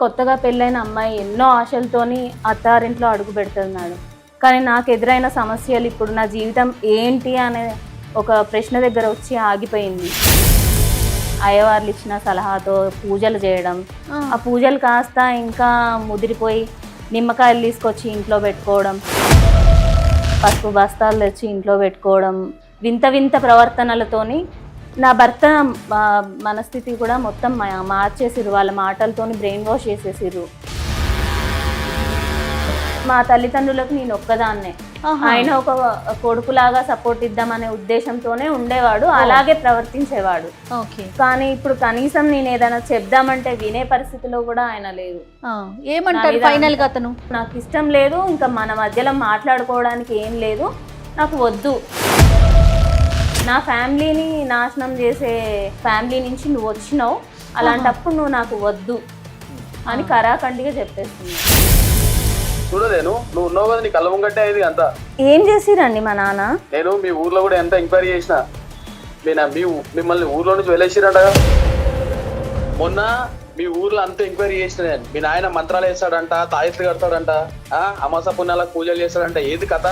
కొత్తగా పెళ్ళైన అమ్మాయి ఎన్నో ఆశలతోని అత్తారింట్లో అడుగు పెడుతుంది మేడం. కానీ నాకు ఎదురైన సమస్యలు ఇప్పుడు నా జీవితం ఏంటి అనే ఒక ప్రశ్న దగ్గర వచ్చి ఆగిపోయింది. అయ్యవార్లు ఇచ్చిన సలహాతో పూజలు చేయడం, ఆ పూజలు కాస్త ఇంకా ముదిరిపోయి నిమ్మకాయలు తీసుకొచ్చి ఇంట్లో పెట్టుకోవడం, పసుపు బస్తాలు తెచ్చి ఇంట్లో పెట్టుకోవడం, వింత వింత ప్రవర్తనలతోని నా భర్త మనస్థితి కూడా మొత్తం మార్చేసిర్రు. వాళ్ళ మాటలతోని బ్రెయిన్ వాష్ చేసేసిర్రు. మా తల్లిదండ్రులకు నేను ఒక్కదాన్నే, ఆయన ఒక కొడుకులాగా సపోర్ట్ ఇద్దామనే ఉద్దేశంతోనే ఉండేవాడు, అలాగే ప్రవర్తించేవాడు. కానీ ఇప్పుడు కనీసం నేను ఏదైనా చెప్దామంటే వినే పరిస్థితిలో కూడా ఆయన లేదు. ఏమంటారు ఫైనల్ గా అతను? నాకు ఇష్టం లేదు, ఇంకా మన మధ్యలో మాట్లాడుకోవడానికి ఏం లేదు, నాకు వద్దు, నా ఫ్యామిలీని నాశనం చేసే ఫ్యామిలీ నుంచి నువ్వు వచ్చినావు, అలాంటప్పుడు నువ్వు నాకు వద్దు అని కరాఖండిగా చెప్పేస్తుంది. చూడలేను, నువ్వు ఉన్నావు కదా, నీ కళ్ళ ముంగట్టే అయింది అంతా. ఏం చేసిరండి మా నాన్న? నేను మీ ఊర్లో కూడా ఎంత ఎంక్వైరీ చేసిన, మిమ్మల్ని ఊర్లో నుంచి వెళ్ళేసిరంట. మొన్న మీ ఊర్లో అంతా ఎంక్వైరీ చేసిన నేను. మీ నాయన మంత్రాలు వేస్తాడంట, తాయెత్తులు కడతాడంట, అమాస పుణ్యాలకు పూజలు చేస్తాడంట, ఏది కథ?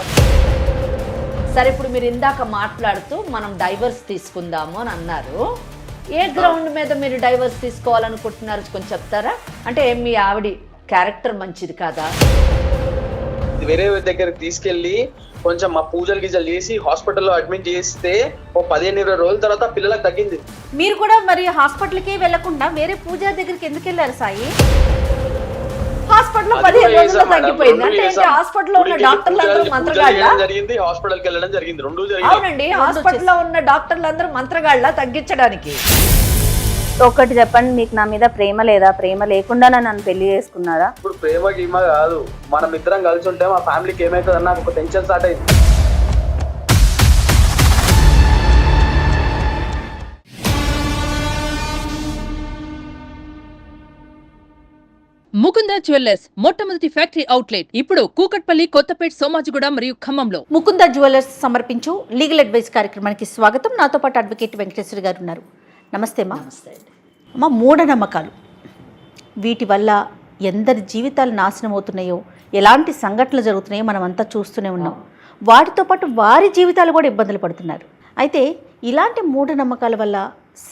సరే, ఇప్పుడు మీరు ఇందాక మాట్లాడుతూ మనం డైవర్స్ తీసుకుందాము అని అన్నారు. ఏ గ్రౌండ్ మీద మీరు డైవర్స్ తీసుకోవాలనుకుంటున్నారు కొంచెం చెప్తారా? అంటే మీ ఆవిడ క్యారెక్టర్ మంచిది కాదా? వేరే దగ్గరికి తీసుకెళ్లి కొంచెం మా పూజలు గీజలు చేసి హాస్పిటల్లో అడ్మిట్ చేస్తే ఓ 15-20 రోజుల తర్వాత పిల్లలకు తగ్గింది. మీరు కూడా మరి హాస్పిటల్కి వెళ్లకుండా వేరే పూజా దగ్గరికి ఎందుకు వెళ్ళారు సాయి? హాస్పిటల్లో 15 రోజుల్లో తగ్గిపోయింది అంటే హాస్పిటల్లో ఉన్న డాక్టర్లందరూ మంత్రగాళ్ళ జరిగింది, హాస్పిటల్కి వెళ్ళడం జరిగింది, రెండు జరిగింది. అవునండి, హాస్పిటల్లో ఉన్న డాక్టర్లందరూ మంత్రగాళ్ళ తగ్గించడానికి. ఒక్కటి చెప్పండి, మీకు నా మీద ప్రేమ లేదా? ప్రేమ లేకుండా నన్ను పెళ్లి చేసుకున్నారా? ఇప్పుడు ప్రేమ గీమ కాదు, మనం ఇద్దరం కలిసి ఉంటే మా ఫ్యామిలీకి ఏమైతుంది అన్న ఒక టెన్షన్ స్టార్ట్ అయింది. ముకుంద జ్యువెలర్స్ మొట్టమొదటి ఫ్యాక్టరీ అవుట్లెట్ ఇప్పుడు కూకట్పల్లి, కొత్తపేట, సోమాజిగూడ మరియు ఖమ్మంలో. ముకుంద జ్యువెలర్స్ సమర్పించు లీగల్ అడ్వైస్ కార్యక్రమానికి స్వాగతం. నాతో పాటు అడ్వకేట్ వెంకటేశ్వర గారు ఉన్నారు. నమస్తే అమ్మా. అమ్మ, మూఢనమ్మకాలు, వీటి వల్ల ఎందరి జీవితాలు నాశనం అవుతున్నాయో, ఎలాంటి సంఘటనలు జరుగుతున్నాయో మనం అంతా చూస్తూనే ఉన్నాం. వాటితో పాటు వారి జీవితాలు కూడా ఇబ్బందులు పడుతున్నారు. అయితే ఇలాంటి మూఢనమ్మకాల వల్ల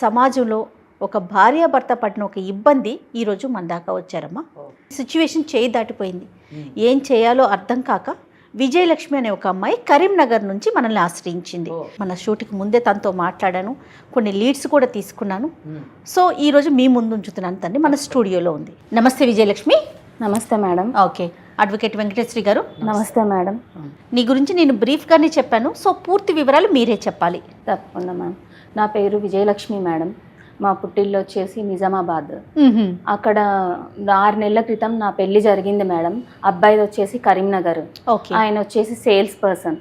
సమాజంలో ఒక భార్యాభర్త పడిన ఒక ఇబ్బంది ఈరోజు మన దాకా వచ్చారమ్మా. సిచ్యువేషన్ చేయి దాటిపోయింది. ఏం చేయాలో అర్థం కాక విజయలక్ష్మి అనే ఒక అమ్మాయి కరీంనగర్ నుంచి మనల్ని ఆశ్రయించింది. మన షూట్కి ముందే తనతో మాట్లాడాను, కొన్ని లీడ్స్ కూడా తీసుకున్నాను. సో ఈరోజు మీ ముందు ఉంచుతున్నాను, తన్ని మన స్టూడియోలో ఉంది. నమస్తే విజయలక్ష్మి. నమస్తే మేడం. ఓకే, అడ్వకేట్ వెంకటేశ్వరి గారు. నమస్తే మేడం. నీ గురించి నేను బ్రీఫ్గానే చెప్పాను, సో పూర్తి వివరాలు మీరే చెప్పాలి. తప్పకుండా మ్యామ్. నా పేరు విజయలక్ష్మి మేడం. మా పుట్టిల్లు వచ్చేసి నిజామాబాద్. అక్కడ 6 నెలల క్రితం నా పెళ్లి జరిగింది మేడం. అబ్బాయిది వచ్చేసి కరీంనగర్, ఆయన వచ్చేసి సేల్స్ పర్సన్,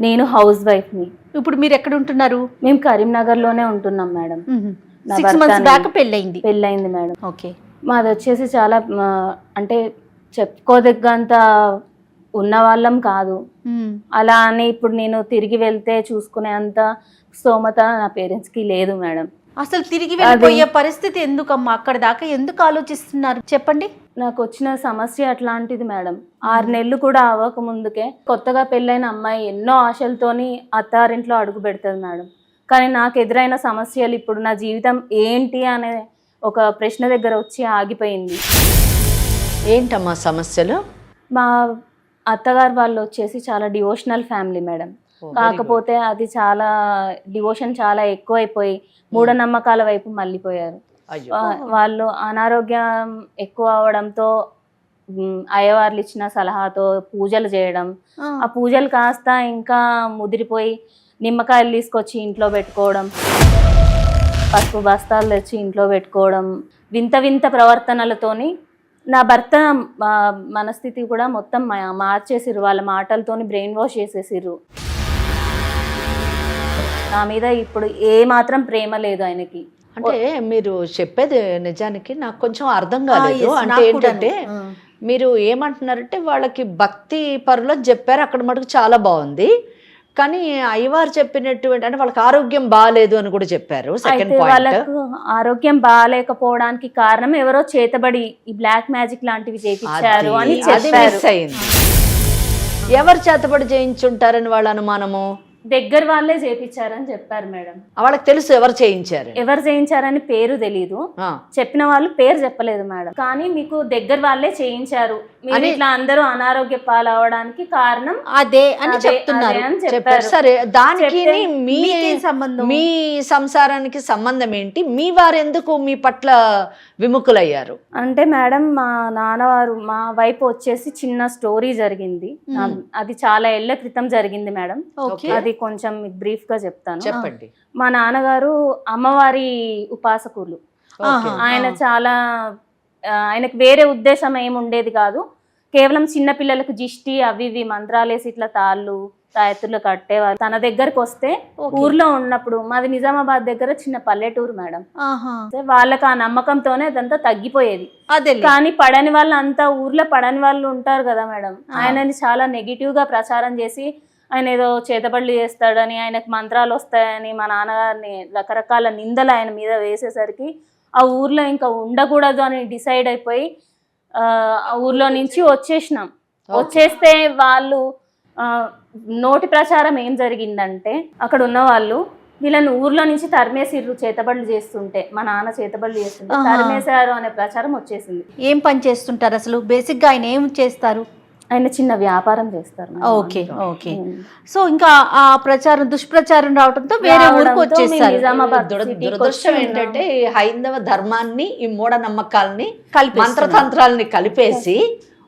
నేను హౌస్ వైఫ్ని. ఇప్పుడు మీరు ఎక్కడ ఉంటున్నారు? మేము కరీంనగర్లోనే ఉంటున్నాం మేడం. 6 months బ్యాక్ పెళ్ళయింది మేడం. ఓకే. మాది వచ్చేసి చాలా అంటే చెప్పుకోదగ్గంత ఉన్న వాళ్ళం కాదు. అలా అని ఇప్పుడు నేను తిరిగి వెళ్తే చూసుకునే అంత స్తోమత నా పేరెంట్స్కి లేదు మేడం. అసలు తిరిగి వెళ్ళిపోయే పరిస్థితి ఎందుకమ్మా? అక్కడ దాకా ఎందుకు ఆలోచిస్తున్నారు చెప్పండి. నాకు వచ్చిన సమస్య అట్లాంటిది మేడం. 6 నెలలు కూడా అవ్వక ముందుకే కొత్తగా పెళ్ళైన అమ్మాయి ఎన్నో ఆశలతోని అత్తారింట్లో అడుగు పెడుతుంది మేడం. కానీ నాకు ఎదురైన సమస్యలు ఇప్పుడు నా జీవితం ఏంటి అనే ఒక ప్రశ్న దగ్గర వచ్చి ఆగిపోయింది. ఏంటమ్మా సమస్యలు? మా అత్తగారు వాళ్ళు వచ్చేసి చాలా డివోషనల్ ఫ్యామిలీ మేడం. కాకపోతే అది చాలా డివోషన్ చాలా ఎక్కువైపోయి మూఢనమ్మకాల వైపు మళ్ళీపోయారు. వాళ్ళు అనారోగ్యం ఎక్కువ అవడంతో అయ్యవార్లు ఇచ్చిన సలహాతో పూజలు చేయడం, ఆ పూజలు కాస్త ఇంకా ముదిరిపోయి నిమ్మకాయలు తీసుకొచ్చి ఇంట్లో పెట్టుకోవడం, పసుపు బస్తాలు తెచ్చి ఇంట్లో పెట్టుకోవడం, వింత వింత ప్రవర్తనలతోని నా భర్త మనస్థితి కూడా మొత్తం మార్చేసిర్రు. వాళ్ళ మాటలతోని బ్రెయిన్ వాష్ చేసేసిర్రు. నా మీద ఇప్పుడు ఏ మాత్రం ప్రేమ లేదు ఆయనకి. అంటే మీరు చెప్పేది నిజానికి నాకు కొంచెం అర్థం కాలేదు. అంటే ఏంటంటే మీరు ఏమంటున్నారంటే వాళ్ళకి భక్తి పరులో చెప్పారు, అక్కడ మటుకు చాలా బాగుంది. కానీ అయ్యవారు చెప్పినటువంటి అంటే వాళ్ళకి ఆరోగ్యం బాగాలేదు అని కూడా చెప్పారు. సెకండ్ అయితే పాయింట్ వాళ్ళకు ఆరోగ్యం బాగాలేకపోవడానికి కారణం ఎవరో చేతబడి ఈ బ్లాక్ మ్యాజిక్ లాంటివి చేయించారు అని అది చెప్పారు. మిస్ అయింది. ఎవరు చేతబడి చేయించుంటారని వాళ్ళ అనుమానము? దగ్గర వాళ్ళే చేయించారని చెప్పారు మేడం. వాళ్ళకి తెలుసు ఎవరు చేయించారు. ఎవరు చేయించారని పేరు తెలీదు, చెప్పిన వాళ్ళు పేరు చెప్పలేదు మేడం. కానీ మీకు దగ్గర వాళ్ళే చేయించారు, మీరు ఇట్లా అందరూ అనారోగ్య పాలవడానికి కారణం అదే అని చెప్తున్నారు. చెప్పారు. సరే, దానికి మీకేం సంబంధం? మీ సంసారానికి సంబంధం ఏంటి? మీ వారు ఎందుకు మీ పట్ల విముఖులయ్యారు? అంటే మేడం మా నాన్నవారు మా వైపు వచ్చేసి చిన్న స్టోరీ జరిగింది. అది చాలా ఏళ్ల క్రితం జరిగింది మేడం. అది కొంచెం బ్రీఫ్ గా చెప్తాను. చెప్పండి. మా నాన్నగారు అమ్మవారి ఉపాసకులు. ఆయన చాలా ఆయనకు వేరే ఉద్దేశం ఏమి ఉండేది కాదు. కేవలం చిన్న పిల్లలకు జిష్టి అవి ఇవి మంత్రాలేసి ఇట్లా తాళ్ళు తాయెత్తులు కట్టేవారు. తన దగ్గరకు వస్తే ఊర్లో ఉన్నప్పుడు, మాది నిజామాబాద్ దగ్గర చిన్న పల్లెటూరు మేడం, వాళ్ళకి ఆ నమ్మకంతోనే అదంతా తగ్గిపోయేది. కానీ పడని వాళ్ళు అంతా ఊర్లో పడని వాళ్ళు ఉంటారు కదా మేడం, ఆయనని చాలా నెగిటివ్ గా ప్రచారం చేసి ఆయన ఏదో చేతబడులు చేస్తాడని, ఆయనకు మంత్రాలు వస్తాయని మా నాన్నగారిని రకరకాల నిందలు ఆయన మీద వేసేసరికి ఆ ఊర్లో ఇంకా ఉండకూడదు అని డిసైడ్ అయిపోయి ఆ ఊర్లో నుంచి వచ్చేసినాం. వచ్చేస్తే వాళ్ళు నోటి ప్రచారం ఏం జరిగిందంటే, అక్కడ ఉన్న వాళ్ళు వీళ్ళని ఊర్లో నుంచి తరిమేసిర్రు చేతబడులు చేస్తుంటే, మా నాన్న చేతబడులు చేస్తుంటే తరిమేశారు అనే ప్రచారం వచ్చేసింది. ఏం పని చేస్తుంటారు అసలు? బేసిక్ గా ఆయన ఏం చేస్తారు? ఆయన చిన్న వ్యాపారం చేస్తారు. Okay okay. సో ఇంకా ఆ ప్రచారం దుష్ప్రచారం రావడంతో వేరే ఊరికి వచ్చేసారు. నిజామాబాద్ దురదృష్టం ఏంటంటే హైందవ ధర్మాన్ని ఈ మూఢనమ్మకాలని మంత్రతంత్రాలని కలిపేసి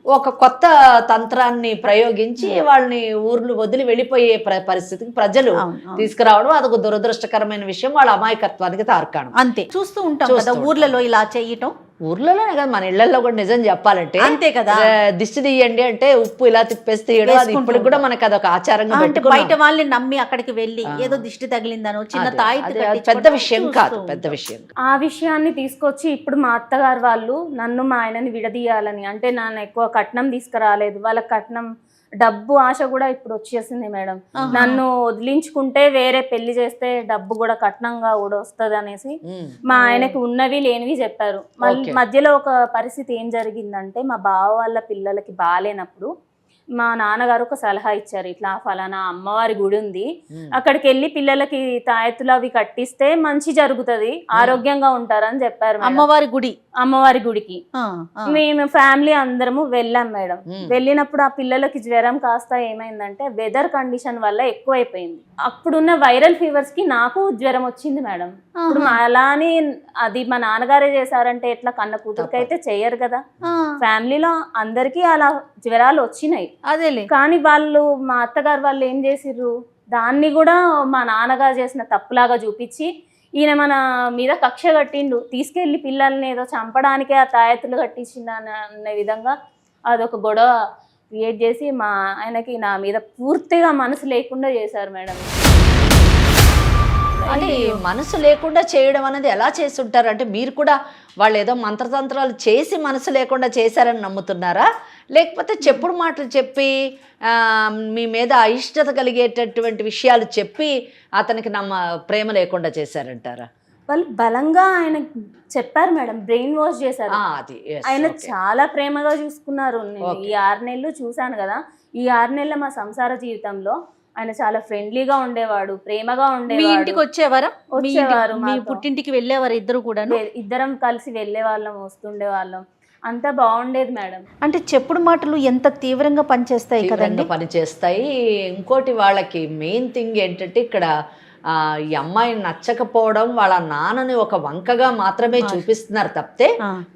ఒక కొత్త తంత్రాన్ని ప్రయోగించి వాళ్ళని ఊర్లు వదిలి వెళ్ళిపోయే పరిస్థితికి ప్రజలు తీసుకురావడం అదొక దురదృష్టకరమైన విషయం. వాళ్ళ అమాయకత్వానికి తార్కాణం. అంతే చూస్తూ ఉంటాం కదా ఊర్లలో ఇలా చేయటం. ఊర్లోనే కదా, మన ఇళ్లలో కూడా నిజం చెప్పాలంటే అంతే కదా. దిష్టి తీయండి అంటే ఉప్పు ఇలా తిప్పేసి తీయడం, అది ఇప్పుడు కూడా మనకు అదొక ఆచారంగా. అంటే బయట వాళ్ళని నమ్మి అక్కడికి వెళ్ళి ఏదో దిష్టి తగిలిందనో చిన్న తాయి పెద్ద విషయం కాదు, పెద్ద విషయం. ఆ విషయాన్ని తీసుకొచ్చి ఇప్పుడు మా అత్తగారు వాళ్ళు నన్ను మా ఆయనని విడదీయాలని, అంటే నాన్న ఎక్కువ కట్నం తీసుకురాలేదు, వాళ్ళ కట్నం డబ్బు ఆశ కూడా ఇప్పుడు వచ్చేసింది మేడం. నన్ను వదిలించుకుంటే వేరే పెళ్లి చేస్తే డబ్బు కూడా కట్నంగా కూడా వస్తుంది అనేసి మా ఆయనకు ఉన్నవి లేనివి చెప్పారు. మధ్యలో ఒక పరిస్థితి ఏం జరిగిందంటే, మా బావ వాళ్ళ పిల్లలకి బాగాలేనప్పుడు మా నాన్నగారు ఒక సలహా ఇచ్చారు, ఇట్లా ఫలానా అమ్మవారి గుడి ఉంది, అక్కడికి వెళ్ళి పిల్లలకి తాయెత్తులు అవి కట్టిస్తే మంచి జరుగుతుంది, ఆరోగ్యంగా ఉంటారని చెప్పారు. అమ్మవారి గుడికి మేము ఫ్యామిలీ అందరము వెళ్ళాం మేడం. వెళ్ళినప్పుడు ఆ పిల్లలకి జ్వరం కాస్త ఏమైందంటే వెదర్ కండిషన్ వల్ల ఎక్కువైపోయింది. అప్పుడున్న వైరల్ ఫీవర్స్ కి నాకు జ్వరం వచ్చింది మేడం. ఇప్పుడు అలా అని అది మా నాన్నగారే చేశారంటే ఎట్లా, కన్న కూతురికి అయితే చెయ్యరు కదా. ఫ్యామిలీలో అందరికీ అలా జ్వరాలు వచ్చినాయి. కానీ వాళ్ళు మా అత్తగారు వాళ్ళు ఏం చేసిర్రు, దాన్ని కూడా మా నాన్నగారు చేసిన తప్పులాగా చూపించి ఈయన మన మీద కక్ష కట్టిండు, తీసుకెళ్లి పిల్లల్ని ఏదో చంపడానికే ఆ తాయెత్తులు కట్టించిండు అనే విధంగా అదొక గొడవ క్రియేట్ చేసి మా ఆయనకి నా మీద పూర్తిగా మనసు లేకుండా చేశారు మేడం. అంటే మనసు లేకుండా చేయడం అనేది ఎలా చేస్తుంటారు? అంటే మీరు కూడా వాళ్ళు ఏదో మంత్రతంత్రాలు చేసి మనసు లేకుండా చేశారని నమ్ముతున్నారా, లేకపోతే చెప్పుడు మాటలు చెప్పి మీ మీద అయిష్టత కలిగేటటువంటి విషయాలు చెప్పి అతనికి ప్రేమ లేకుండా చేశారంటారా? వాళ్ళు బలంగా ఆయన చెప్పారు మేడం, బ్రెయిన్ వాష్ చేశారు. ఆయన చాలా ప్రేమగా చూసుకున్నారు. నేను ఈ 6 నెలలు చూశాను కదా, ఈ 6 నెలల మా సంసార జీవితంలో ఆయన చాలా ఫ్రెండ్లీగా ఉండేవాడు, ప్రేమగా ఉండేవాడు. మీ ఇంటికి వచ్చేవారు? మీ పుట్టింటికి వెళ్ళేవారు ఇద్దరు కూడా? ఇద్దరం కలిసి వెళ్ళే వాళ్ళం, వస్తుండే వాళ్ళం, అంతా బాగుండేది మేడం. అంటే చెప్పుడు మాటలు ఎంత తీవ్రంగా పనిచేస్తాయి కదండి. పనిచేస్తాయి. ఇంకోటి వాళ్ళకి మెయిన్ థింగ్ ఏంటంటే ఇక్కడ ఈ అమ్మాయిని నచ్చకపోవడం, వాళ్ళ నాన్నని ఒక వంకగా మాత్రమే చూపిస్తున్నారు తప్పితే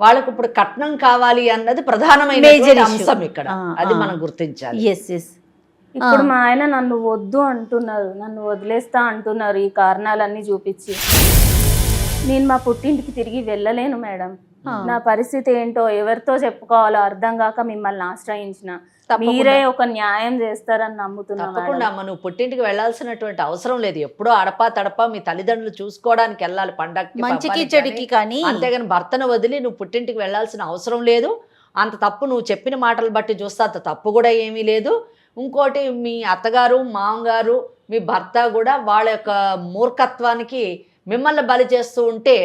వాళ్ళకి ఇప్పుడు కట్నం కావాలి అన్నది ప్రధానమైన అంశం ఇక్కడ. అది మనం గుర్తించాలి. ఇప్పుడు మా ఆయన నన్ను వద్దు అంటున్నారు, నన్ను వదిలేస్తా అంటున్నారు ఈ కారణాలన్నీ చూపించి. నేను మా పుట్టింటికి తిరిగి వెళ్ళలేను మేడం. నా పరిస్థితి ఏంటో ఎవరితో చెప్పుకోవాలో అర్థం కాక మిమ్మల్ని ఆశ్రయించిన. మీరే ఒక న్యాయం చేస్తారని నమ్ముతున్నా. తప్పకుండా నువ్వు పుట్టింటికి వెళ్లాల్సినటువంటి అవసరం లేదు. ఎప్పుడో అడపా తడపా మీ తల్లిదండ్రులు చూసుకోవడానికి వెళ్ళాలి పండగకి, మంచికి చెడుకి. కానీ అంతేగాని భర్తను వదిలి నువ్వు పుట్టింటికి వెళ్లాల్సిన అవసరం లేదు. అంత తప్పు నువ్వు చెప్పిన మాటలు బట్టి చూస్తే అంత తప్పు కూడా ఏమీ లేదు. ఇంకోటి మీ అత్తగారు మామగారు మీ భర్త కూడా వాళ్ళ యొక్క మూర్ఖత్వానికి మిమ్మల్ని బలి చేస్తూ ఉంటే,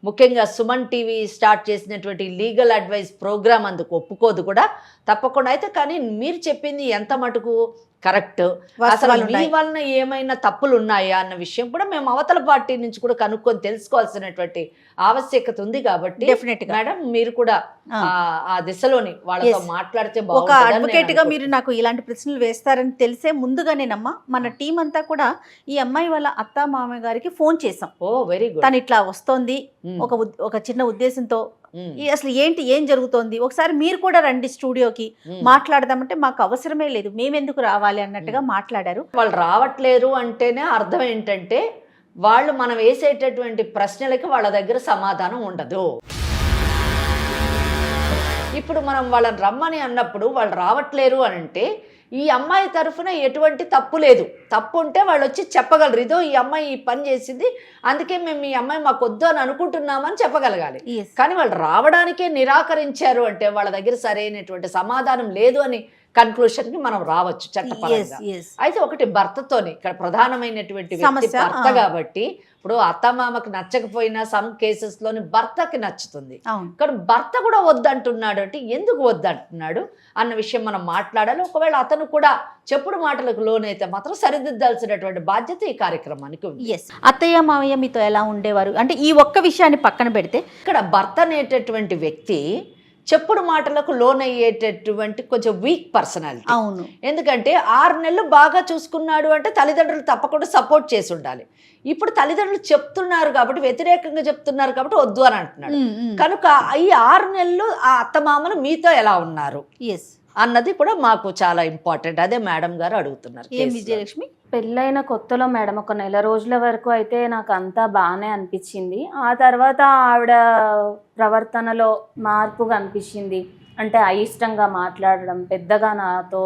ముఖ్యంగా సుమన్ టీవీ స్టార్ట్ చేసినటువంటి లీగల్ అడ్వైస్ ప్రోగ్రామ్ అందుకు ఒప్పుకోదు కూడా తప్పకుండా. అయితే కానీ మీరు చెప్పింది ఎంత మటుకు కరెక్ట్, అసలు మీ వలన ఏమైనా తప్పులు ఉన్నాయా అన్న విషయం కూడా మేము అవతల పార్టీ నుంచి కూడా కనుక్కొని తెలుసుకోవాల్సినటువంటి ఆవశ్యకత ఉంది. కాబట్టి మేడం మీరు కూడా ఆ దిశలోని వాళ్ళతో మాట్లాడితే ఒక అడ్వకేట్ గా మీరు నాకు ఇలాంటి ప్రశ్నలు వేస్తారని తెలిసే ముందుగానేనమ్మా మన టీం అంతా కూడా ఈ అమ్మాయి వాళ్ళ అత్త మామయ్య గారికి ఫోన్ చేసాం. ఓ వెరీ గుడ్. తను ఇట్లా వస్తోంది ఒక చిన్న ఉద్దేశంతో, అసలు ఏం జరుగుతోంది, ఒకసారి మీరు కూడా రండి స్టూడియోకి మాట్లాడదామంటే మాకు అవసరమే లేదు, మేమెందుకు రావాలి అన్నట్టుగా మాట్లాడారు. వాళ్ళు రావట్లేరు అంటేనే అర్థం ఏంటంటే వాళ్ళు మనం వేసేటటువంటి ప్రశ్నలకి వాళ్ళ దగ్గర సమాధానం ఉండదు. ఇప్పుడు మనం వాళ్ళని రమ్మని అన్నప్పుడు వాళ్ళు రావట్లేరు అని అంటే ఈ అమ్మాయి తరఫున ఎటువంటి తప్పు లేదు. తప్పు ఉంటే వాళ్ళు వచ్చి చెప్పగలరు, ఇదో ఈ అమ్మాయి ఈ పని చేసింది, అందుకే మేము ఈ అమ్మాయి మాకు వద్దు అని అనుకుంటున్నామని చెప్పగలగాలి. కానీ వాళ్ళు రావడానికే నిరాకరించారు అంటే వాళ్ళ దగ్గర సరైనటువంటి సమాధానం లేదు అని కన్క్లూషన్కి మనం రావచ్చు చట్టపరంగా. అయితే ఒకటి భర్తతోని ఇక్కడ ప్రధానమైనటువంటి వ్యక్తి భర్త కాబట్టి ఇప్పుడు అత్తమామకు నచ్చకపోయినా సమ్ కేసెస్లోని భర్తకి నచ్చుతుంది. కానీ భర్త కూడా వద్దంటున్నాడు అంటే ఎందుకు వద్దంటున్నాడు అన్న విషయం మనం మాట్లాడాలి. ఒకవేళ అతను కూడా చెప్పుడు మాటలకు లోనైతే మాత్రం సరిదిద్దాల్సినటువంటి బాధ్యత ఈ కార్యక్రమానికి ఉంది. అత్తయ్య మావయ్య మీతో ఎలా ఉండేవారు అంటే ఈ ఒక్క విషయాన్ని పక్కన పెడితే ఇక్కడ భర్త అనేటటువంటి వ్యక్తి చెప్పుడు మాటలకు లోనయ్యేటటువంటి కొంచెం వీక్ పర్సనాలిటీ. అవును, ఎందుకంటే 6 నెలలు బాగా చూసుకున్నాడు అంటే తల్లిదండ్రులు తప్పకుండా సపోర్ట్ చేసి ఉండాలి. ఇప్పుడు తల్లిదండ్రులు చెప్తున్నారు కాబట్టి, వ్యతిరేకంగా చెప్తున్నారు కాబట్టి వద్దు అని అంటున్నాడు. కనుక ఈ 6 నెలలు ఆ అత్తమామలు మీతో ఎలా ఉన్నారు అన్నది కూడా మాకు చాలా ఇంపార్టెంట్. అదే మేడం గారు అడుగుతున్నారు. ఏం విజయలక్ష్మి? పెళ్ళైన కొత్తలో మేడం ఒక నెల రోజుల వరకు అయితే నాకు అంతా బాగానే అనిపించింది. ఆ తర్వాత ఆవిడ ప్రవర్తనలో మార్పు కనిపించింది. అంటే అయిష్టంగా మాట్లాడడం, పెద్దగా నాతో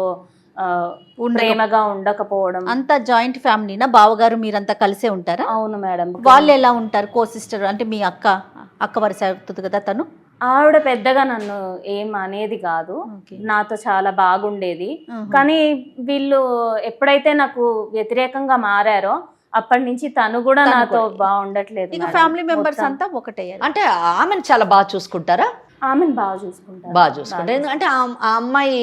ప్రేమగా ఉండకపోవడం. అంతా జాయింట్ ఫ్యామిలీనా? బావగారు మీరంతా కలిసే ఉంటారా? అవును మేడం. వాళ్ళు ఎలా ఉంటారు? కో సిస్టర్ అంటే మీ అక్క వరుస అవుతుంది కదా తను. ఆవిడ పెద్దగా నన్ను ఏం అనేది కాదు, నాతో చాలా బాగుండేది. కానీ వీళ్ళు ఎప్పుడైతే నాకు వ్యతిరేకంగా మారారో అప్పటి నుంచి తను కూడా నాతో బాగుండట్లేదు. ఇక ఫ్యామిలీ మెంబర్స్ అంతా ఒకటయ్యారు. అంటే ఆమెను చాలా బాగా చూసుకుంటారా? ఆమెను బాగా చూసుకుంటారు. బాగా చూసుకుంటారు. ఎందుకంటే ఆ అమ్మాయి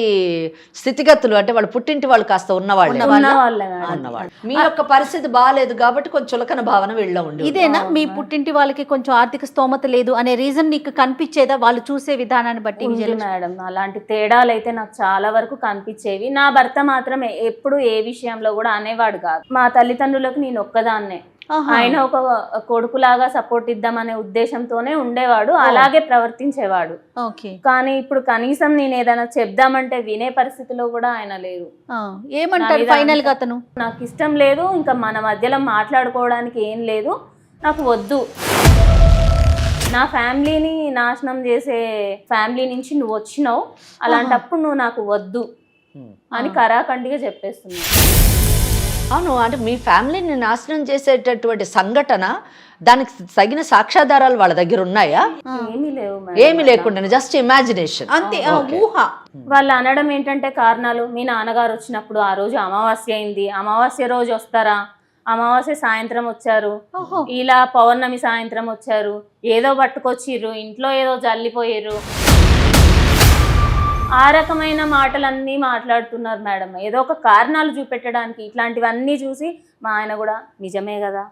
స్థితిగతులు అంటే వాళ్ళ పుట్టింటి వాళ్ళు కాస్త ఉన్నవాళ్ళు. మీ యొక్క పరిస్థితి బాగాలేదు కాబట్టి కొంచెం చులకన భావన వీళ్ళ ఉంది. ఇదేనా మీ పుట్టింటి వాళ్ళకి కొంచెం ఆర్థిక స్తోమత లేదు అనే రీజన్ నీకు కనిపించేదా వాళ్ళు చూసే విధానాన్ని బట్టి? మేడం అలాంటి తేడాలు అయితే నాకు చాలా వరకు కనిపించేవి. నా భర్త మాత్రం ఎప్పుడు ఏ విషయంలో కూడా అనేవాడు కాదు. మా తల్లిదండ్రులకు నేను ఒక్కదాన్నే, ఆయన ఒక కొడుకులాగా సపోర్ట్ ఇద్దామనే ఉద్దేశంతోనే ఉండేవాడు, అలాగే ప్రవర్తించేవాడు. కానీ ఇప్పుడు కనీసం నేను ఏదైనా చెప్దామంటే వినే పరిస్థితిలో కూడా ఆయన లేరు. ఏమంటారు ఫైనల్ గా అతను? నాకు ఇష్టం లేదు, ఇంకా మన మధ్యలో మాట్లాడుకోవడానికి ఏం లేదు, నాకు వద్దు, నా ఫ్యామిలీని నాశనం చేసే ఫ్యామిలీ నుంచి నువ్వు వచ్చినావు, అలాంటప్పుడు నువ్వు నాకు వద్దు అని కరాఖండిగా చెప్పేస్తున్నావు. అవును, అంటే మీ ఫ్యామిలీని నాశనం చేసేటటువంటి సంఘటన, దానికి తగిన సాక్ష్యాధారాలు వాళ్ళ దగ్గర ఉన్నాయా? ఏమీ లేవు. ఏమి లేకుండా జస్ట్ ఇమాజినేషన్, అంతే, ఊహ. వాళ్ళు అనడం ఏంటంటే కారణాలు, మీ నాన్నగారు వచ్చినప్పుడు ఆ రోజు అమావాస్య అయింది, అమావాస్య రోజు వస్తారా, అమావాస్య సాయంత్రం వచ్చారు, ఇలా పౌర్ణమి సాయంత్రం వచ్చారు, ఏదో పట్టుకొచ్చిర్రు, ఇంట్లో ఏదో జల్లిపోయారు, ఆ రకమైన మాటలన్నీ మాట్లాడుతున్నారు మేడం. ఏదో ఒక కారణాలు చూపెట్టడానికి. ఇట్లాంటివన్నీ చూసి మా ఆయన కూడా నిజమే కదా,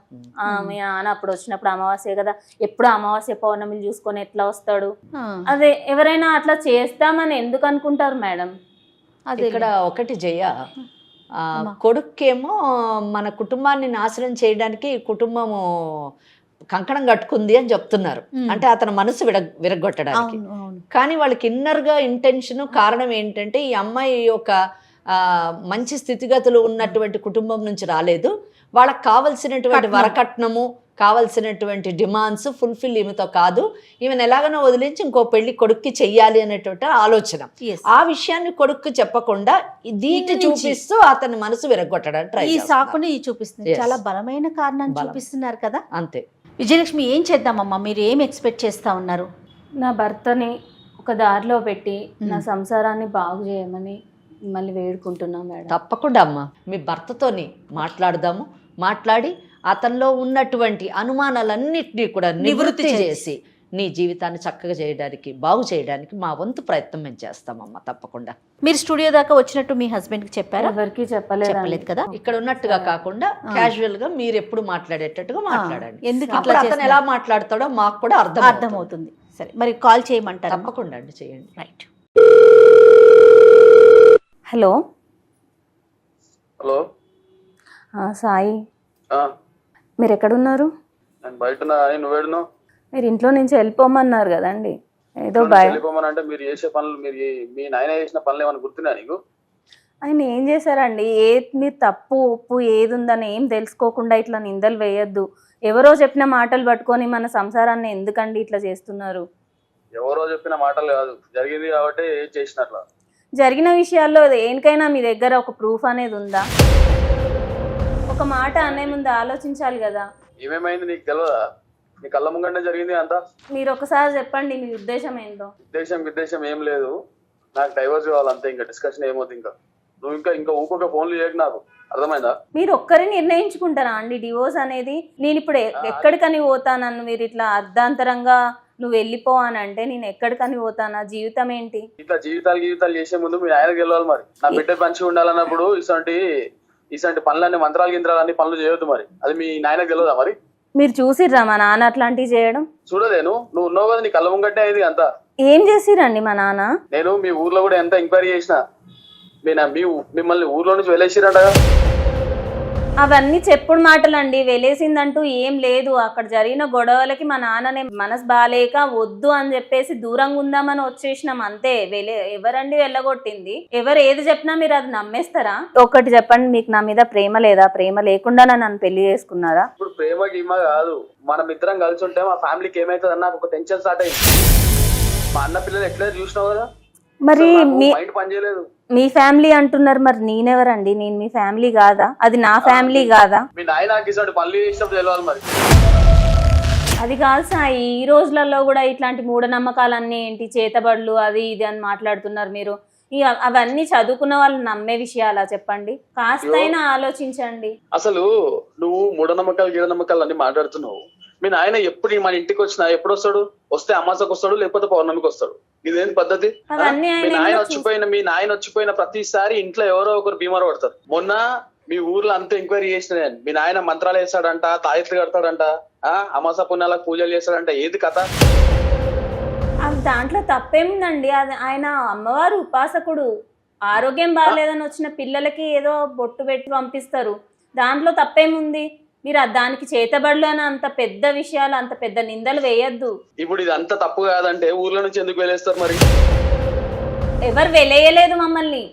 మీ నాన్న అప్పుడు వచ్చినప్పుడు అమావాస్య కదా, ఎప్పుడు అమావాస్య పౌర్ణమిని చూసుకొని ఎట్లా వస్తాడు, అదే ఎవరైనా అట్లా చేస్తామని ఎందుకు అనుకుంటారు మేడం? ఇక్కడ ఒకటి జయ, కొడుక్కేమో మన కుటుంబాన్ని నాశనం చేయడానికి కుటుంబము కంకణం కట్టుకుంది అని చెప్తున్నారు. అంటే అతని మనసు విరగొట్టడానికి. కానీ వాళ్ళకి ఇన్నర్ గా ఇంటెన్షన్, కారణం ఏంటంటే ఈ అమ్మాయి ఒక మంచి స్థితిగతులు ఉన్నటువంటి కుటుంబం నుంచి రాలేదు, వాళ్ళకి కావలసినటువంటి వరకట్నము, కావలసినటువంటి డిమాండ్స్ ఫుల్ఫిల్ ఈమెతో కాదు, ఈమెను ఎలాగనో వదిలించి ఇంకో పెళ్లి కొడుక్కి చెయ్యాలి అనేటువంటి ఆలోచన. ఆ విషయాన్ని కొడుక్కి చెప్పకుండా దీన్ని చూపిస్తూ అతని మనసు విరగొట్టడానికి ట్రై ఈ సాకుని చూపిస్తుంది. చాలా బలమైన కారణాన్ని చూపిస్తున్నారు కదా. అంతే. విజయలక్ష్మి, ఏం చేద్దామమ్మా? మీరు ఏం ఎక్స్పెక్ట్ చేస్తా ఉన్నారు? నా భర్తని ఒక దారిలో పెట్టి నా సంసారాన్ని బాగు చేయమని మిమ్మల్ని వేడుకుంటున్నా మేడం. తప్పకుండా అమ్మా, మీ భర్తతోని మాట్లాడదాము. మాట్లాడి అతనిలో ఉన్నటువంటి అనుమానాలన్నింటినీ కూడా నివృత్తి చేసి నీ జీవితాన్ని చక్కగా చేయడానికి, బాగు చేయడానికి మా వంతు ప్రయత్నం మేము చేస్తామమ్మా, తప్పకుండా. మీరు స్టూడియో దాకా వచ్చినట్టు మీ హస్బెండ్కి చెప్పారా? ఎవరికి చెప్పలేదు. చెప్పలేదు కదా. ఇక్కడ ఉన్నట్టుగా కాకుండా క్యాజువల్ గా మీరు ఎప్పుడు మాట్లాడేటట్టుగా మాట్లాడండి. ఎందుకు అప్పుడు ఇట్లా అతను చేస్తున్నారు? ఎలా మాట్లాడతాడో మాకు కూడా అర్థమవుతుంది. సరే, మరి కాల్ చేయమంటారా? తప్పకుండా అండి, చేయండి. రైట్. హలో హలో సాయి, ఆ, మీరు ఎక్కడున్నారు? నేను బయట ఉన్నా కానీ నువ్వేడున్నావు? మీరు ఇంట్లో నుంచి వెళ్ళిపోమన్నారు కదండి, ఏదో భయం. వెళ్ళిపోమనంటే మీరు చేసే పనులు, మీ నాయన చేసిన పనులు ఏమైనా గుర్తున్నా నీకు? ఆయన ఏం చేశారండి? మీరు తప్పు ఒప్పు ఏది ఉందని ఏం తెలుసుకోకుండా ఇట్లా నిందలు వేయొద్దు. ఎవరో చెప్పిన మాటలు పట్టుకొని మన సంసారాన్ని ఎందుకండి ఇట్లా చేస్తున్నారు? ఎవరో చెప్పిన మాటలు కాదు, జరిగింది కాబట్టి ఏం చేసినట్లా. జరిగిన విషయాల్లో దేనికైనా మీ దగ్గర ఒక ప్రూఫ్ అనేది ఉందా? ఒక మాట అనే ముందు ఆలోచించాలి కదా. ఏమేమైంది నీకు తెలియదా? నీ కళ్ళ ముంగంటే జరిగింది అంతా. మీరు ఒకసారి చెప్పండి మీ ఉద్దేశం ఏందో. ఉద్దేశం ఏం లేదు, నాకు డైవర్స్ కావాలంతే. ఇంకా డిస్కషన్ ఏమవుతుంది? నువ్వు ఇంకా ఊకొక ఫోన్లు చేయకు, నాకు అర్థమైందా? మీరు ఒక్కరే నిర్ణయించుకుంటారా అండి డివోర్స్ అనేది? నేను ఇప్పుడు ఎక్కడికని పోతానన్ను మీరు ఇట్లా అర్ధాంతరంగా నువ్వు వెళ్ళిపో అని అంటే నేను ఎక్కడికని పోతానా? జీవితం ఏంటి? ఇట్లా జీవితాలు చేసే ముందు మీ ఆయనకి వెళ్ళాలి. మరి నా బిడ్డ మంచిగా ఉండాలన్నప్పుడు ఇసంటి పనులన్నీ, మంత్రాలు గింత్రాలు అన్ని పనులు చేయొద్దు. మరి అది మీ నాయనకు తెలియదా? మరి మీరు చూసిర్రా మా నాన్న అట్లాంటివి చేయడం? చూడలేను, నువ్వు ఉన్నావు కదా, నీ కళ్ళ ముంగట్టే అయింది అంతా. ఏం చేసిరండి మా నాన్న? నేను మీ ఊర్లో కూడా ఎంత ఎంక్వైరీ చేసిన, మిమ్మల్ని ఊర్లో నుంచి వెళ్ళేసిరంట. అవన్నీ చెప్పుడు మాటలండి. వెలేసిందంటూ ఏం లేదు. అక్కడ జరిగిన గొడవలకి మా నాన్ననే మనసు బాలేక వద్దు అని చెప్పేసి దూరంగా ఉందామని వచ్చేసినాం అంతే. ఎవరండి వెళ్ళగొట్టింది? ఎవరు ఏది చెప్పినా మీరు అది నమ్మేస్తారా? ఒకటి చెప్పండి, మీకు నా మీద ప్రేమ లేదా? ప్రేమ లేకుండా నన్ను పెళ్లి చేసుకున్నారా? ఇప్పుడు ప్రేమ గీమ కాదు, మనం ఇద్దరం కలిసి ఉంటే మా ఫ్యామిలీకి ఏమైతుంది నాకు ఒక టెన్షన్ స్టార్ట్ అయింది. మా అన్న పిల్లలు ఎట్లా చూసినావు కదా, మరి మైండ్ పని చేయలేదు. మీ ఫ్యామిలీ అంటున్నారు, మరి నేనెవరండి? నేను మీ ఫ్యామిలీ కాదా? అది నా ఫ్యామిలీ కాదా? మీ నాయన నాకు పనులు చేసినప్పుడు తెలియాలి. మరి అది కాదు సాయి, ఈ రోజులలో కూడా ఇట్లాంటి మూఢనమ్మకాలన్నీ ఏంటి, చేతబడులు అది ఇది అని మాట్లాడుతున్నారు మీరు. అవన్నీ చదువుకున్న వాళ్ళు నమ్మే విషయాలా చెప్పండి? కాస్తైనా ఆలోచించండి. అసలు నువ్వు మూఢనమ్మకాలు అన్ని మాట్లాడుతున్నావు. మీ నాయన ఎప్పుడు మన ఇంటికి వచ్చినా ఎప్పుడు వస్తాడు? వస్తే అమాసకు వస్తాడు, లేకపోతే పౌర్ణమికి వస్తాడు. ఇదేంటి పద్ధతి? మీ నాయన వచ్చిపోయిన ప్రతిసారి ఇంట్లో ఎవరో ఒకరు బీమార్ పడతారు. మొన్న మీ ఊర్లో అంతా ఎంక్వైరీ చేసిన నేను, మీ నాయన మంత్రాలు వేస్తాడంట, తాయెత్తులు కడతాడంట, అమాస పుణ్యాలకు పూజలు చేస్తాడంట. ఏది కథ? దాంట్లో తప్పేముందండి? అది ఆయన అమ్మవారు ఉపాసకుడు. ఆరోగ్యం బాగాలేదని వచ్చిన పిల్లలకి ఏదో బొట్టు పెట్టి పంపిస్తారు. దాంట్లో తప్పేముంది? మీరు దానికి చేతబడులు అని అంత పెద్ద విషయాలు, అంత పెద్ద నిందలు వేయద్దు. ఇప్పుడు ఇది అంత తప్పు కాదంటే ఊర్లో నుంచి ఎందుకు వెళ్ళేస్తారు? మరి ఎవరు వెలేయలేదు మమ్మల్ని.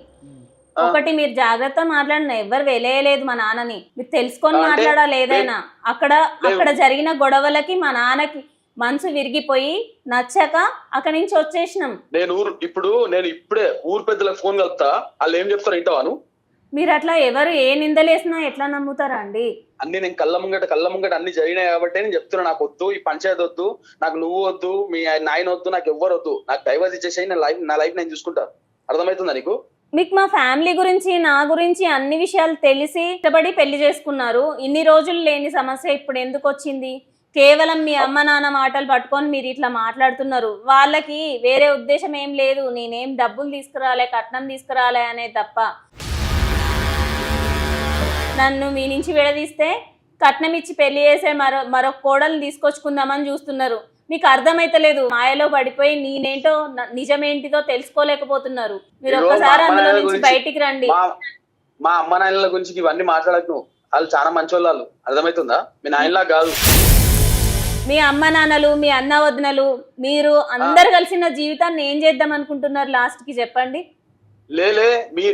ఒకటి మీరు జాగ్రత్త మాట్లాడిన, ఎవరు వెలేయలేదు మా నాన్నని. మీరు తెలుసుకొని మాట్లాడాలి ఏదైనా. అక్కడ జరిగిన గొడవలకి మా నాన్నకి మనసు విరిగిపోయి నచ్చక అక్కడి నుంచి వచ్చేసినాం. నేను ఇప్పుడే ఊరు పెద్దలకు ఫోన్ కలుపుతా, వాళ్ళు ఏం చెప్తారు ఇంటవాను. మీరు అట్లా ఎవరు ఏ నిందలేసినా ఎట్లా నమ్ముతారా అండి? అన్ని నేను కళ్ళ ముంగట అన్ని జరిగినాయి కాబట్టి నేను చెప్తున్నా. నాకు వద్దు ఈ పంచాయతీ వద్దు, నాకు నువ్వు వద్దు, మీ నాయన వద్దు, నాకు ఎవ్వరు వద్దు. నాకు డైవర్స్ ఇచ్చేసి నా లైఫ్ నేను చూసుకుంటా. అర్థమవుతుందా నీకు? మీకు మా ఫ్యామిలీ గురించి, నా గురించి అన్ని విషయాలు తెలిసి ఇష్టపడి పెళ్లి చేసుకున్నారు. ఇన్ని రోజులు లేని సమస్య ఇప్పుడు ఎందుకు వచ్చింది? కేవలం మీ అమ్మ నాన్న మాటలు పట్టుకొని మీరు ఇట్లా మాట్లాడుతున్నారు. వాళ్ళకి వేరే ఉద్దేశం ఏం లేదు. నేనేం డబ్బులు తీసుకురాలే, కట్నం తీసుకురాలే అనే తప్ప. నన్ను మీ నుంచి విడదీస్తే కట్నం ఇచ్చి పెళ్లి చేసే మరొక కోడలు తీసుకొచ్చుకుందామని చూస్తున్నారు. మీకు అర్థమైతలేదు. మాయలో పడిపోయి నేనేంటో నిజమేంటిదో తెలుసుకోలేకపోతున్నారు. మీరు ఒక్కసారి అందులో నుంచి బయటికి రండి. మా అమ్మ నాయనల గురించి ఇవన్నీ మాట్లాడకు. వాళ్ళు చాలా మంచోళ్ళు, అర్థమవుతుందా? మీ నాయనలా కాదు. మీ అమ్మ నాన్నలు, మీ అన్న వదినలు, మీరు అందరు కలిసిన జీవితాన్ని ఏం చేద్దాం అనుకుంటున్నారు లాస్ట్ కి చెప్పండి.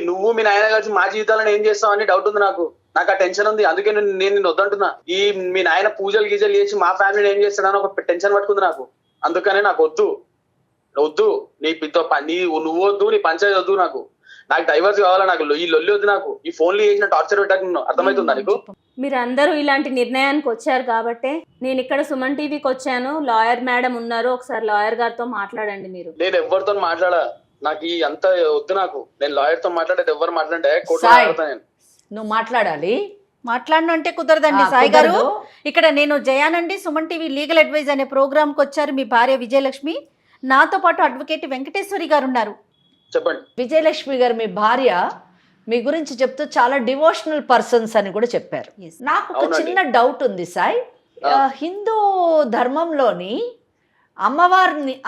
నువ్వు మీ నాయన కలిసి మా జీవితాలను ఏం చేస్తావు అని డౌట్ ఉంది నాకు ఆ టెన్షన్ ఉంది. అందుకే నేను వద్దంటున్నా. ఈ మీ నాయన పూజలు గీజలు చేసి మా ఫ్యామిలీని ఏం చేస్తాడని ఒక టెన్షన్ పట్టుకుంది నాకు. అందుకనే నాకు వద్దు నువ్వు వద్దు, నీ పంచాయతీ వద్దు. నాకు డైవర్స్ కావాలా, నాకు ఈ లొల్లి వద్దు, నాకు ఈ ఫోన్లు చేసిన టార్చర్ పెట్టకు. అర్థమవుతుందా నీకు? మీరందరూ ఇలాంటి నిర్ణయానికి వచ్చారు కాబట్టి నేను ఇక్కడ సుమన్ టీవీకి వచ్చాను. లాయర్ మేడం ఉన్నారు, ఒకసారి లాయర్ గారితో మాట్లాడండి. మీరు నేను ఎవరితో మాట్లాడా, నాకు ఈ అంత వద్దు. నాకు నేను లాయర్ తో మాట్లాడేది ఎవరు మాట్లాడే కోర్టులో సాయి. మాట్లాడతా నేను. నువ్వు మాట్లాడాలి. మాట్లాడను అంటే కుదరదండి ఆ, సాయి గారు. కుదరదు. ఇక్కడ నేను జయానండి, సుమన్ టీవీ లీగల్ అడ్వైజ్ అనే ప్రోగ్రామ్కి వచ్చారు. మీ భార్య విజయలక్ష్మి, నాతో పాటు అడ్వకేట్ వెంకటేశ్వరి గారు ఉన్నారు. చెప్పండి. విజయలక్ష్మి గారు మీ భార్య మీ గురించి చెప్తూ చాలా డివోషనల్ పర్సన్స్ అని కూడా చెప్పారు. Yes. నాకు ఒక అవునండి. చిన్న డౌట్ ఉంది సాయి. హిందూ ధర్మంలోని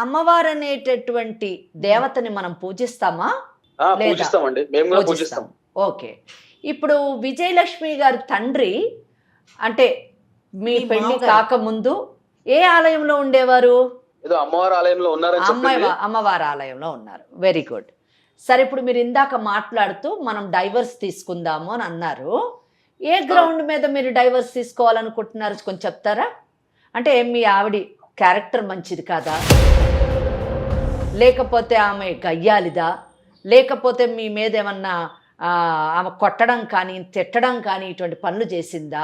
అమ్మవారు అనేటటువంటి దేవతని మనం పూజిస్తామా? లేదా? పూజిస్తామండి, మేము కూడా పూజిస్తాం. ఓకే. ఇప్పుడు విజయలక్ష్మి గారి తండ్రి అంటే మీ మీ పెళ్లి మామగారు. కాకముందు ఏ ఆలయంలో ఉండేవారు? ఏదో అమ్మవారి ఆలయంలో ఉన్నారని చెప్పింది. అమ్మవారి ఆలయంలో ఉన్నారు. Very good. సరే, ఇప్పుడు మీరు ఇందాక మాట్లాడుతూ మనం డైవర్స్ తీసుకుందాము అని అన్నారు. ఏ గ్రౌండ్ మీద మీరు డైవర్స్ తీసుకోవాలనుకుంటున్నారు కొంచెం చెప్తారా? అంటే మీ ఆవిడ క్యారెక్టర్ మంచిది కాదా, లేకపోతే ఆమె గయ్యాలిదా, లేకపోతే మీ మీద ఏమన్నా ఆమె కొట్టడం కానీ తిట్టడం కానీ ఇటువంటి పనులు చేసిందా?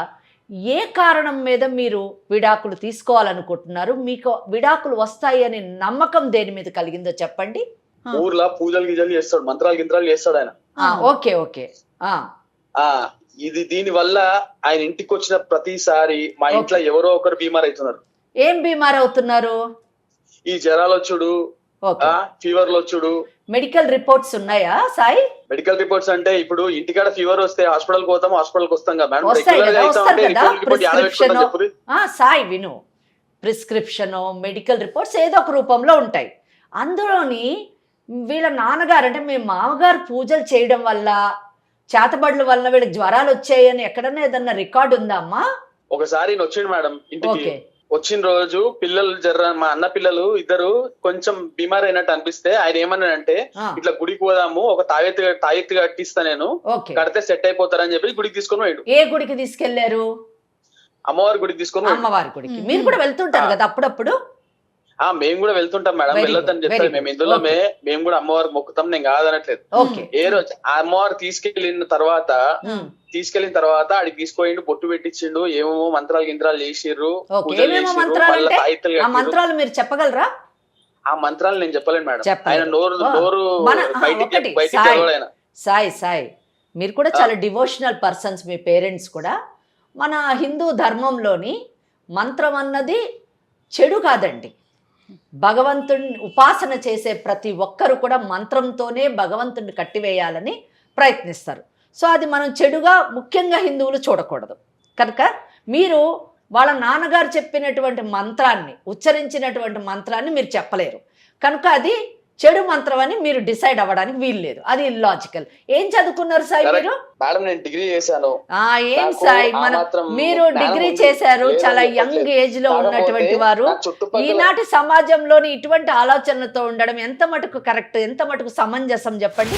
ఏ కారణం మీద మీరు విడాకులు తీసుకోవాలనుకుంటున్నారు? మీకు విడాకులు వస్తాయి అనే నమ్మకం దేని మీద కలిగిందో చెప్పండి. ఊర్లో పూజలు గిజలు చేస్తాడు, మంత్రాలు గింత్రాలు చేస్తాడు ఆయన. Okay okay. ఇది దీని వల్ల ఆయన ఇంటికి వచ్చిన ప్రతిసారి మా ఇంట్లో ఎవరో ఒకరు బీమార్ అవుతున్నారు. ఏం బీమార్ అవుతున్నారు? ఈ జ్వరాలు వచ్చుడు, ఓకే. ఫీవర్లు వచ్చుడు. మెడికల్ రిపోర్ట్స్ ఉన్నాయా సాయి? మెడికల్ రిపోర్ట్స్ అంటే ఇప్పుడు ఇంటికాడ ఫీవర్ వస్తే హాస్పిటల్ పోతాం, హాస్పిటల్కి వస్తాం కదా మేడం. వస్తాయి రెగ్యులర్ గా కదా, అయితే వస్తారు ఉంటే కదా. రిపోర్ట్ యాడ పెట్టుకుంటాం చెప్పుర్రి. సాయి విను, ప్రిస్క్రిప్షన్ మెడికల్ రిపోర్ట్స్ ఏదో ఒక రూపంలో ఉంటాయి. అందులోని వీళ్ళ నాన్నగారు అంటే మీ మామగారు పూజలు చేయడం వల్ల చేతబడుల వల్ల వీళ్ళకి జ్వరాలు వచ్చాయని ఎక్కడన్నా ఏదన్నా రికార్డు ఉందా అమ్మా? ఒకసారి ఈయన వచ్చిండు మేడం ఇంటికి. ఓకే. వచ్చిన రోజు పిల్లలు మా అన్న పిల్లలు ఇద్దరు కొంచెం బీమార్ అయినట్టు అనిపిస్తే ఆయన ఏమన్నాడంటే ఇట్లా గుడికి పోదాము, ఒక తాయెత్తు కట్టిస్తా నేను, ఓకే. కడితే సెట్ అయిపోతారని చెప్పి గుడికి తీసుకొని పోయాడు. ఏ గుడికి తీసుకెళ్లారు? అమ్మవారి గుడికి తీసుకొని పోయాడు. అమ్మవారి గుడికి. మీరు కూడా వెళ్తుంటారు కదా అప్పుడప్పుడు? మేము కూడా వెళ్తుంటాం మేడం, Very వెళ్ళొద్దని good, చెప్తారు. very మేము good. ఇందులో Okay. మేము కూడా అమ్మవారికి మొక్కుతాం, నేను కాదనట్లేదు. ఓకే. ఏ రోజు ఆ అమ్మవారు తీసుకెళ్లిన తర్వాత ఆడికి తీసుకుపోయిండు, బొట్టు పెట్టించిండు, ఏమేమో మంత్రాలు గింత్రాలు చేసిర్రు, ఓకే. పూజలు ఏమేమో చేసిర్రు, మంత్రాలు మళ్ళీ అంటే తాయెత్తులు ఆ కట్టిర్రు. మంత్రాలు మీరు చెప్పగలరా? ఆ మంత్రాలు నేను చెప్పలేను మేడం. చెప్పలేరు. ఆయన నోరు ఒకటి బయటికి సాయి, చదవడు ఆయన. సాయి మీరు కూడా చాలా డివోషనల్ పర్సన్స్, మీ పేరెంట్స్ కూడా. మన హిందూ ధర్మంలోని మంత్రం అన్నది చెడు కాదండి. భగవంతుడిని ఉపాసన చేసే ప్రతి ఒక్కరు కూడా మంత్రంతోనే భగవంతుడిని కట్టివేయాలని ప్రయత్నిస్తారు. సో అది మనం చెడుగా ముఖ్యంగా హిందువులు చూడకూడదు. కనుక మీరు వాళ్ళ నాన్నగారు చెప్పినటువంటి మంత్రాన్ని, ఉచ్చరించినటువంటి మంత్రాన్ని మీరు చెప్పలేరు. కనుక అది చెడు మంత్రం అని మీరు డిసైడ్ అవ్వడానికి వీలు లేదు. అది ఇల్లాజికల్. ఏం చదువుకున్నారు సాయి మీరు? మేడం నేను డిగ్రీ చేశాను. ఏం సాయి, మీరు డిగ్రీ చేశారు, చాలా యంగ్ ఏజ్ లో ఉన్నటువంటి వారు. ఈనాటి సమాజంలోని ఇటువంటి ఆలోచనలతో ఉండడం ఎంత మటుకు కరెక్ట్, ఎంత మటుకు సమంజసం చెప్పండి.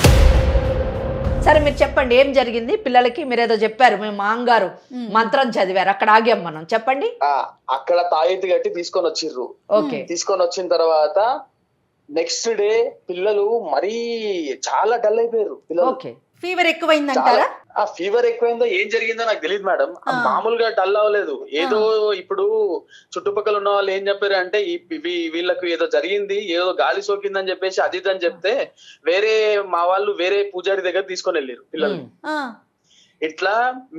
సరే మీరు చెప్పండి, ఏం జరిగింది పిల్లలకి? మీరు ఏదో చెప్పారు, మేము మాంగారు మంత్రం చదివారు, అక్కడ ఆగాం మనం. చెప్పండి. అక్కడ తాయెత్తు కట్టి తీసుకొని వచ్చిర్రు. ఓకే. తీసుకొని వచ్చిన తర్వాత నెక్స్ట్ డే పిల్లలు మరీ చాలా డల్ అయిపోయారు. పిల్లలు ఓకే. ఫీవర్ ఎక్కువైందంటారా? ఆ ఫీవర్ ఎక్కువైందో ఏం జరిగిందో నాకు తెలియదు మేడం. మామూలుగా డల్ అవ్వలేదు. ఏదో ఇప్పుడు చుట్టుపక్కల ఉన్న వాళ్ళు ఏం చెప్పారు అంటే వీళ్ళకు ఏదో జరిగింది, ఏదో గాలి సోకిందని చెప్పేసి అది అని చెప్తే వేరే మా వాళ్ళు వేరే పూజారి దగ్గర తీసుకొని వెళ్ళారు పిల్లలు. ఇట్లా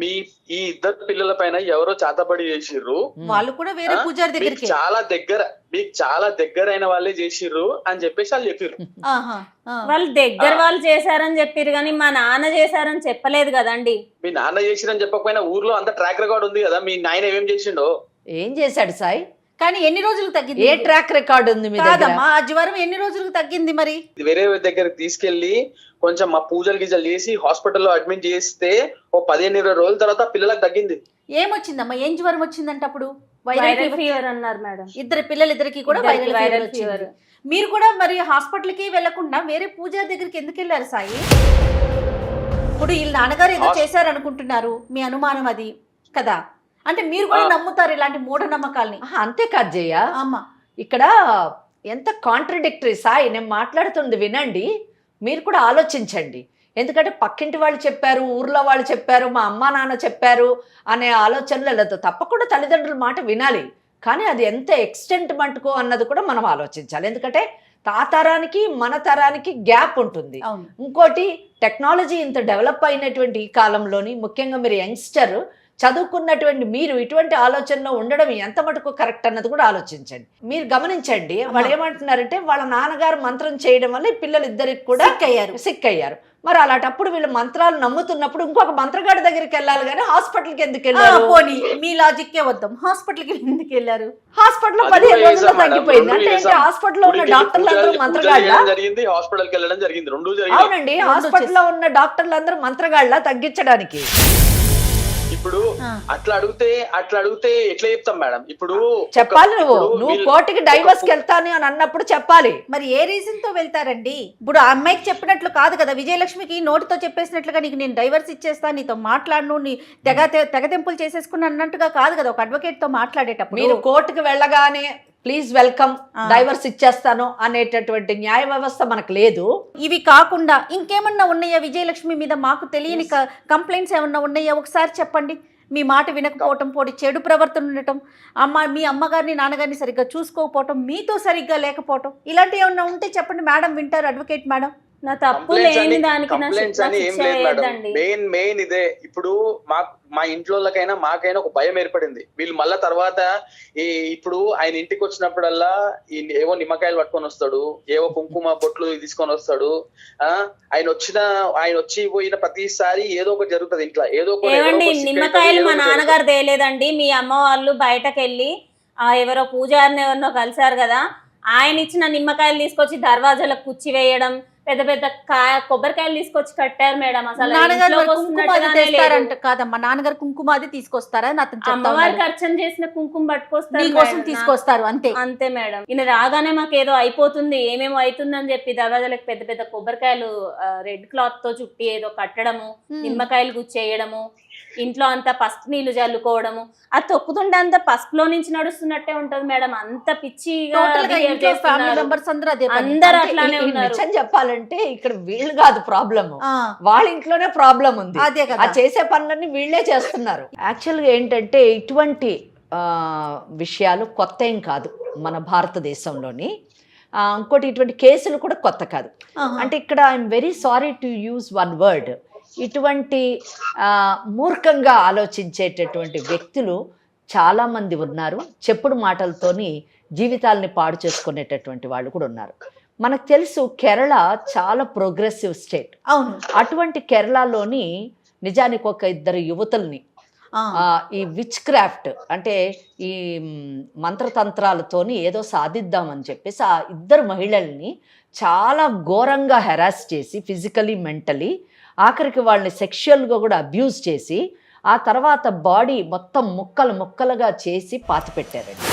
ఈ ఇద్దరు పిల్లల పైన ఎవరో చాతపడి చేసిర్రు. వాళ్ళు కూడా వేరే పూజారి దగ్గరికి మీకు చాలా దగ్గరైన వాళ్ళే చేసిర్రు అని చెప్పేసి వాళ్ళు చెప్పారు. వాళ్ళు దగ్గర వాళ్ళు చేశారని చెప్పారు కానీ మా నాన్న చేశారని చెప్పలేదు కదండి. మీ నాన్న చేసిరని చెప్పకపోయినా ఊర్లో అంత ట్రాక్ రికార్డ్ ఉంది కదా, మీ నాయన ఏం చేసిండో. ఏం చేశాడు సాయి? కానీ ఎన్ని రోజులకు తగ్గింది? ఏ ట్రాక్ రికార్డ్ ఉంది మీ దగ్గర? కాదమ్మా, ఆ జ్వరం ఎన్ని రోజులకు తగ్గింది మరి? వేరే దగ్గరికి తీసుకెళ్లి కొంచెం మా పూజలు గిజలు చేసి హాస్పిటల్లో అడ్మిట్ చేస్తే ఓ 15-20 రోజుల తర్వాత పిల్లలకు తగ్గింది. ఏమొచ్చిందమ్మా? ఏం జ్వరం వచ్చిందంటే అప్పుడు? వైరల్ ఫీవర్ అన్నారు మేడం. పిల్లలిద్దరికి కూడా వైరల్ ఫీవర్. మీరు కూడా మరి హాస్పిటల్ కి వెళ్లకుండా వేరే పూజారి దగ్గరికి ఎందుకు వెళ్ళారు సాయి? ఇప్పుడు వీళ్ళ నాన్నగారు ఏదో చేశారు అనుకుంటున్నారు, మీ అనుమానం అది కదా? అంటే మీరు కూడా నమ్ముతారు ఇలాంటి మూఢనమ్మకాల్ని? అంతేకాదు జయ, ఇక్కడ ఎంత కాంట్రడిక్టరీ. సాయి నేను మాట్లాడుతుంది వినండి, మీరు కూడా ఆలోచించండి. ఎందుకంటే పక్కింటి వాళ్ళు చెప్పారు, ఊర్లో వాళ్ళు చెప్పారు, మా అమ్మా నాన్న చెప్పారు అనే ఆలోచనలు వెళ్ళదు. తప్పకుండా తల్లిదండ్రుల మాట వినాలి, కానీ అది ఎంత ఎక్స్టెంట్ మటుకు అన్నది కూడా మనం ఆలోచించాలి. ఎందుకంటే తరానికి మన తరానికి గ్యాప్ ఉంటుంది. అవును. ఇంకోటి టెక్నాలజీ ఇంత డెవలప్ అయినటువంటి ఈ కాలంలోని ముఖ్యంగా మీరు యంగ్స్టర్ చదువుకున్నటువంటి మీరు ఇటువంటి ఆలోచనలో ఉండడం ఎంత మటుకు కరెక్ట్ అన్నది కూడా ఆలోచించండి. మీరు గమనించండి, వాళ్ళు ఏమంటున్నారంటే వాళ్ళ నాన్నగారు మంత్రం చేయడం వల్ల ఈ పిల్లలు ఇద్దరికి కూడా సిక్ అయ్యారు. మరి అలాంటప్పుడు వీళ్ళు మంత్రాలు నమ్ముతున్నప్పుడు ఇంకొక మంత్రగాడి దగ్గరికి వెళ్ళాలి కానీ హాస్పిటల్కి ఎందుకు వెళ్ళారు? పోనీ మీ లాజిక్కే వద్దాం, హాస్పిటల్కి ఎందుకు వెళ్ళారు? హాస్పిటల్లో 15 రోజుల్లో తగ్గిపోయింది అంటే ఏంటి? హాస్పిటల్లో ఉన్న డాక్టర్లు అందరూ మంత్రగాళ్ళ జరిగింది, హాస్పిటల్కి వెళ్ళడం జరిగింది, రెండు అవునండి. హాస్పిటల్లో ఉన్న డాక్టర్లు అందరూ మంత్రగాళ్ళ తగ్గించడానికి. ఇప్పుడు అట్లా అడిగితే ఎట్లా చెప్తాం మేడం? ఇప్పుడు చెప్పాలి, నువ్వు కోర్టుకి డైవర్స్ కి వెళ్తాను అని అన్నప్పుడు చెప్పాలి. మరి ఏ రీజన్ తో వెళ్తారండి? ఇప్పుడు ఆ అమ్మాయికి చెప్పినట్లు కాదు కదా, విజయలక్ష్మికి నోటితో చెప్పేసినట్లుగా నీకు నేను డైవర్స్ ఇచ్చేస్తాను, నీతో మాట్లాడను, నీ తెగతెంపులు చేసేసుకుని అన్నట్టుగా కాదు కదా ఒక అడ్వకేట్ తో మాట్లాడేటప్పుడు. మీరు కోర్టుకు వెళ్ళగానే ప్లీజ్ వెల్కమ్ డైవర్స్ ఇచ్చేస్తాను అనేటటువంటి న్యాయ వ్యవస్థ మనకు లేదు. ఇవి కాకుండా ఇంకేమన్నా ఉన్నాయా విజయలక్ష్మి మీద మాకు తెలియని కంప్లైంట్స్ ఏమన్నా ఉన్నాయా? ఒకసారి చెప్పండి. మీ మాట వినకపోవటం, పోటీ చెడు ప్రవర్తన ఉండటం, మీ అమ్మగారిని నాన్నగారిని సరిగ్గా చూసుకోకపోవటం, మీతో సరిగ్గా లేకపోవటం, ఇలాంటివి ఏమన్నా ఉంటే చెప్పండి మేడం, వింటారు అడ్వకేట్ మేడం. నా తప్పు లేని దానికి మెయిన్ ఇదే. ఇప్పుడు మా ఇంట్లోకైనా మాకైనా ఒక భయం ఏర్పడింది. వీళ్ళు మళ్ళా తర్వాత ఇప్పుడు ఆయన ఇంటికి వచ్చినప్పుడల్లా ఏవో నిమ్మకాయలు పట్టుకొని వస్తాడు, ఏవో కుంకుమ బొట్లు తీసుకొని వస్తాడు. ఆయన వచ్చి పోయిన ప్రతిసారి ఏదో ఒకటి జరుగుతుంది ఇంట్లో, ఏదో ఒకటి. నిమ్మకాయలు మా నాన్నగారు తేలేదండి, మీ అమ్మ వాళ్ళు బయటకు వెళ్ళి ఎవరో పూజారిని ఎవరినో కలిసారు కదా, ఆయన ఇచ్చిన నిమ్మకాయలు తీసుకొచ్చి దర్వాజాలకు కుచ్చి వేయడం, పెద్ద పెద్ద కొబ్బరికాయలు తీసుకొచ్చి కట్టారు మేడం. అసలు కాదమ్మా, నాన్నగారు కుంకుమ అది తీసుకొస్తారా? అమ్మవారికి అర్చన చేసిన కుంకుమ పట్టుకొస్తారు, తీసుకొస్తారు అంతే అంతే మేడం. ఈయన రాగానే మాకు ఏదో అయిపోతుంది, ఏమేమో అవుతుందని చెప్పి దర్వాజాలకు పెద్ద పెద్ద కొబ్బరికాయలు రెడ్ క్లాత్ తో చుట్టి ఏదో కట్టడము, నిమ్మకాయలు గుచ్చేయడము, ఇంట్లో అంతా పసుపు నీళ్లు చల్లుకోవడము, అది తొక్కుతుంటే అంత పసుపులో నుంచి నడుస్తున్నట్టే ఉంటది మేడం. అంత పిచ్చిగా అందరూ అట్లానే ఉన్నారు. చెప్పాలంటే ఇక్కడ వీళ్ళు కాదు ప్రాబ్లమ్, వాళ్ళ ఇంట్లోనే ప్రాబ్లం ఉంది. ఆ చేసే పనులన్నీ వీళ్ళే చేస్తున్నారు. యాక్చువల్గా ఏంటంటే ఇటువంటి విషయాలు కొత్త ఏం కాదు మన భారతదేశంలోని. ఇంకోటి ఇటువంటి కేసులు కూడా కొత్త కాదు. అంటే ఇక్కడ I'm very sorry to use one word, ఇటువంటి మూర్ఖంగా ఆలోచించేటటువంటి వ్యక్తులు చాలామంది ఉన్నారు. చెప్పుడు మాటలతోని జీవితాలని పాడు చేసుకునేటటువంటి వాళ్ళు కూడా ఉన్నారు. మనకు తెలుసు కేరళ చాలా ప్రోగ్రెసివ్ స్టేట్. అవును. అటువంటి కేరళలోని నిజానికి ఒక ఇద్దరు యువతుల్ని ఈ విచ్ క్రాఫ్ట్ అంటే ఈ మంత్రతంత్రాలతోని ఏదో సాధిద్దామని చెప్పేసి ఆ ఇద్దరు మహిళల్ని చాలా ఘోరంగా హెరాస్ చేసి ఫిజికలీ మెంటలీ ఆఖరికి వాళ్ళని సెక్షువల్గా కూడా అబ్యూజ్ చేసి ఆ తర్వాత బాడీ మొత్తం ముక్కలుగా చేసి పాతిపెట్టారండి.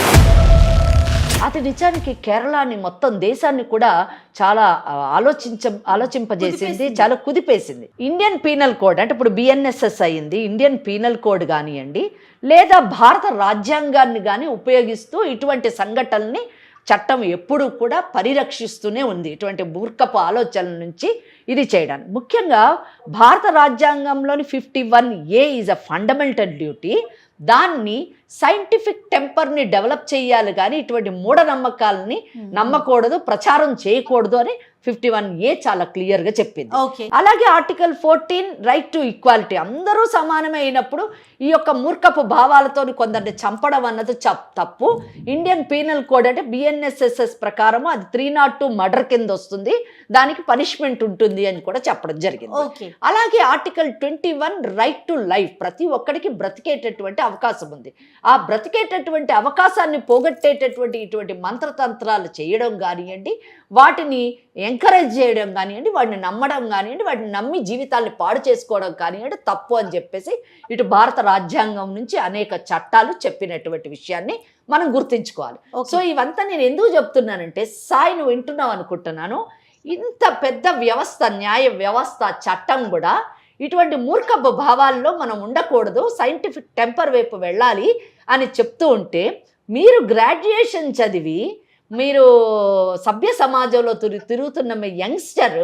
అది నిజానికి కేరళని మొత్తం దేశాన్ని కూడా చాలా ఆలోచింపజేసింది, చాలా కుదిపేసింది. ఇండియన్ పీనల్ కోడ్ అంటే ఇప్పుడు బిఎన్ఎస్ఎస్ అయింది, ఇండియన్ పీనల్ కోడ్ కానివ్వండి లేదా భారత రాజ్యాంగాన్ని కానీ ఉపయోగిస్తూ ఇటువంటి సంఘటనల్ని చట్టం ఎప్పుడూ కూడా పరిరక్షిస్తూనే ఉంది ఇటువంటి మూర్ఖపు ఆలోచనల నుంచి ఇది చేయడానికి. ముఖ్యంగా భారత రాజ్యాంగంలోని 51A is a fundamental duty. దాన్ని సైంటిఫిక్ టెంపర్ని డెవలప్ చేయాలి కానీ ఇటువంటి మూఢనమ్మకాలని నమ్మకూడదు, ప్రచారం చేయకూడదు అని 51A చాలా క్లియర్గా చెప్పింది. అలాగే ఆర్టికల్ 14 రైట్ టు ఈక్వాలిటీ, అందరూ సమానమే అయినప్పుడు ఈ యొక్క మూర్ఖపు భావాలతో కొందరిని చంపడం అన్నది తప్పు. ఇండియన్ పీనల్ కోడ్ అంటే బిఎన్ఎస్ఎస్ఎస్ ప్రకారం అది 302 మర్డర్ కింద వస్తుంది, దానికి పనిష్మెంట్ ఉంటుంది అని కూడా చెప్పడం జరిగింది. అలాగే ఆర్టికల్ 21 రైట్ టు లైఫ్, ప్రతి ఒక్కడికి బ్రతికేటటువంటి అవకాశం ఉంది. ఆ బ్రతికేటటువంటి అవకాశాన్ని పోగొట్టేటటువంటి ఇటువంటి మంత్రతంత్రాలు చేయడం కానివ్వండి, వాటిని ఎంకరేజ్ చేయడం కానివ్వండి, వాటిని నమ్మడం కానివ్వండి, వాటిని నమ్మి జీవితాన్ని పాడు చేసుకోవడం కానివ్వండి తప్పు అని చెప్పేసి ఇటు భారత రాజ్యాంగం నుంచి అనేక చట్టాలు చెప్పినటువంటి విషయాన్ని మనం గుర్తుంచుకోవాలి. సో ఇవంతా నేను ఎందుకు చెప్తున్నానంటే, సాయి నువ్వు వింటున్నావు అనుకుంటున్నాను, ఇంత పెద్ద వ్యవస్థ, న్యాయ వ్యవస్థ, చట్టం కూడా ఇటువంటి మూర్ఖపు భావాల్లో మనం ఉండకూడదు, సైంటిఫిక్ టెంపర్ వైపు వెళ్ళాలి అని చెప్తూ ఉంటే, మీరు గ్రాడ్యుయేషన్ చదివి మీరు సభ్య సమాజంలో తిరుగుతున్న మీ యంగ్స్టర్,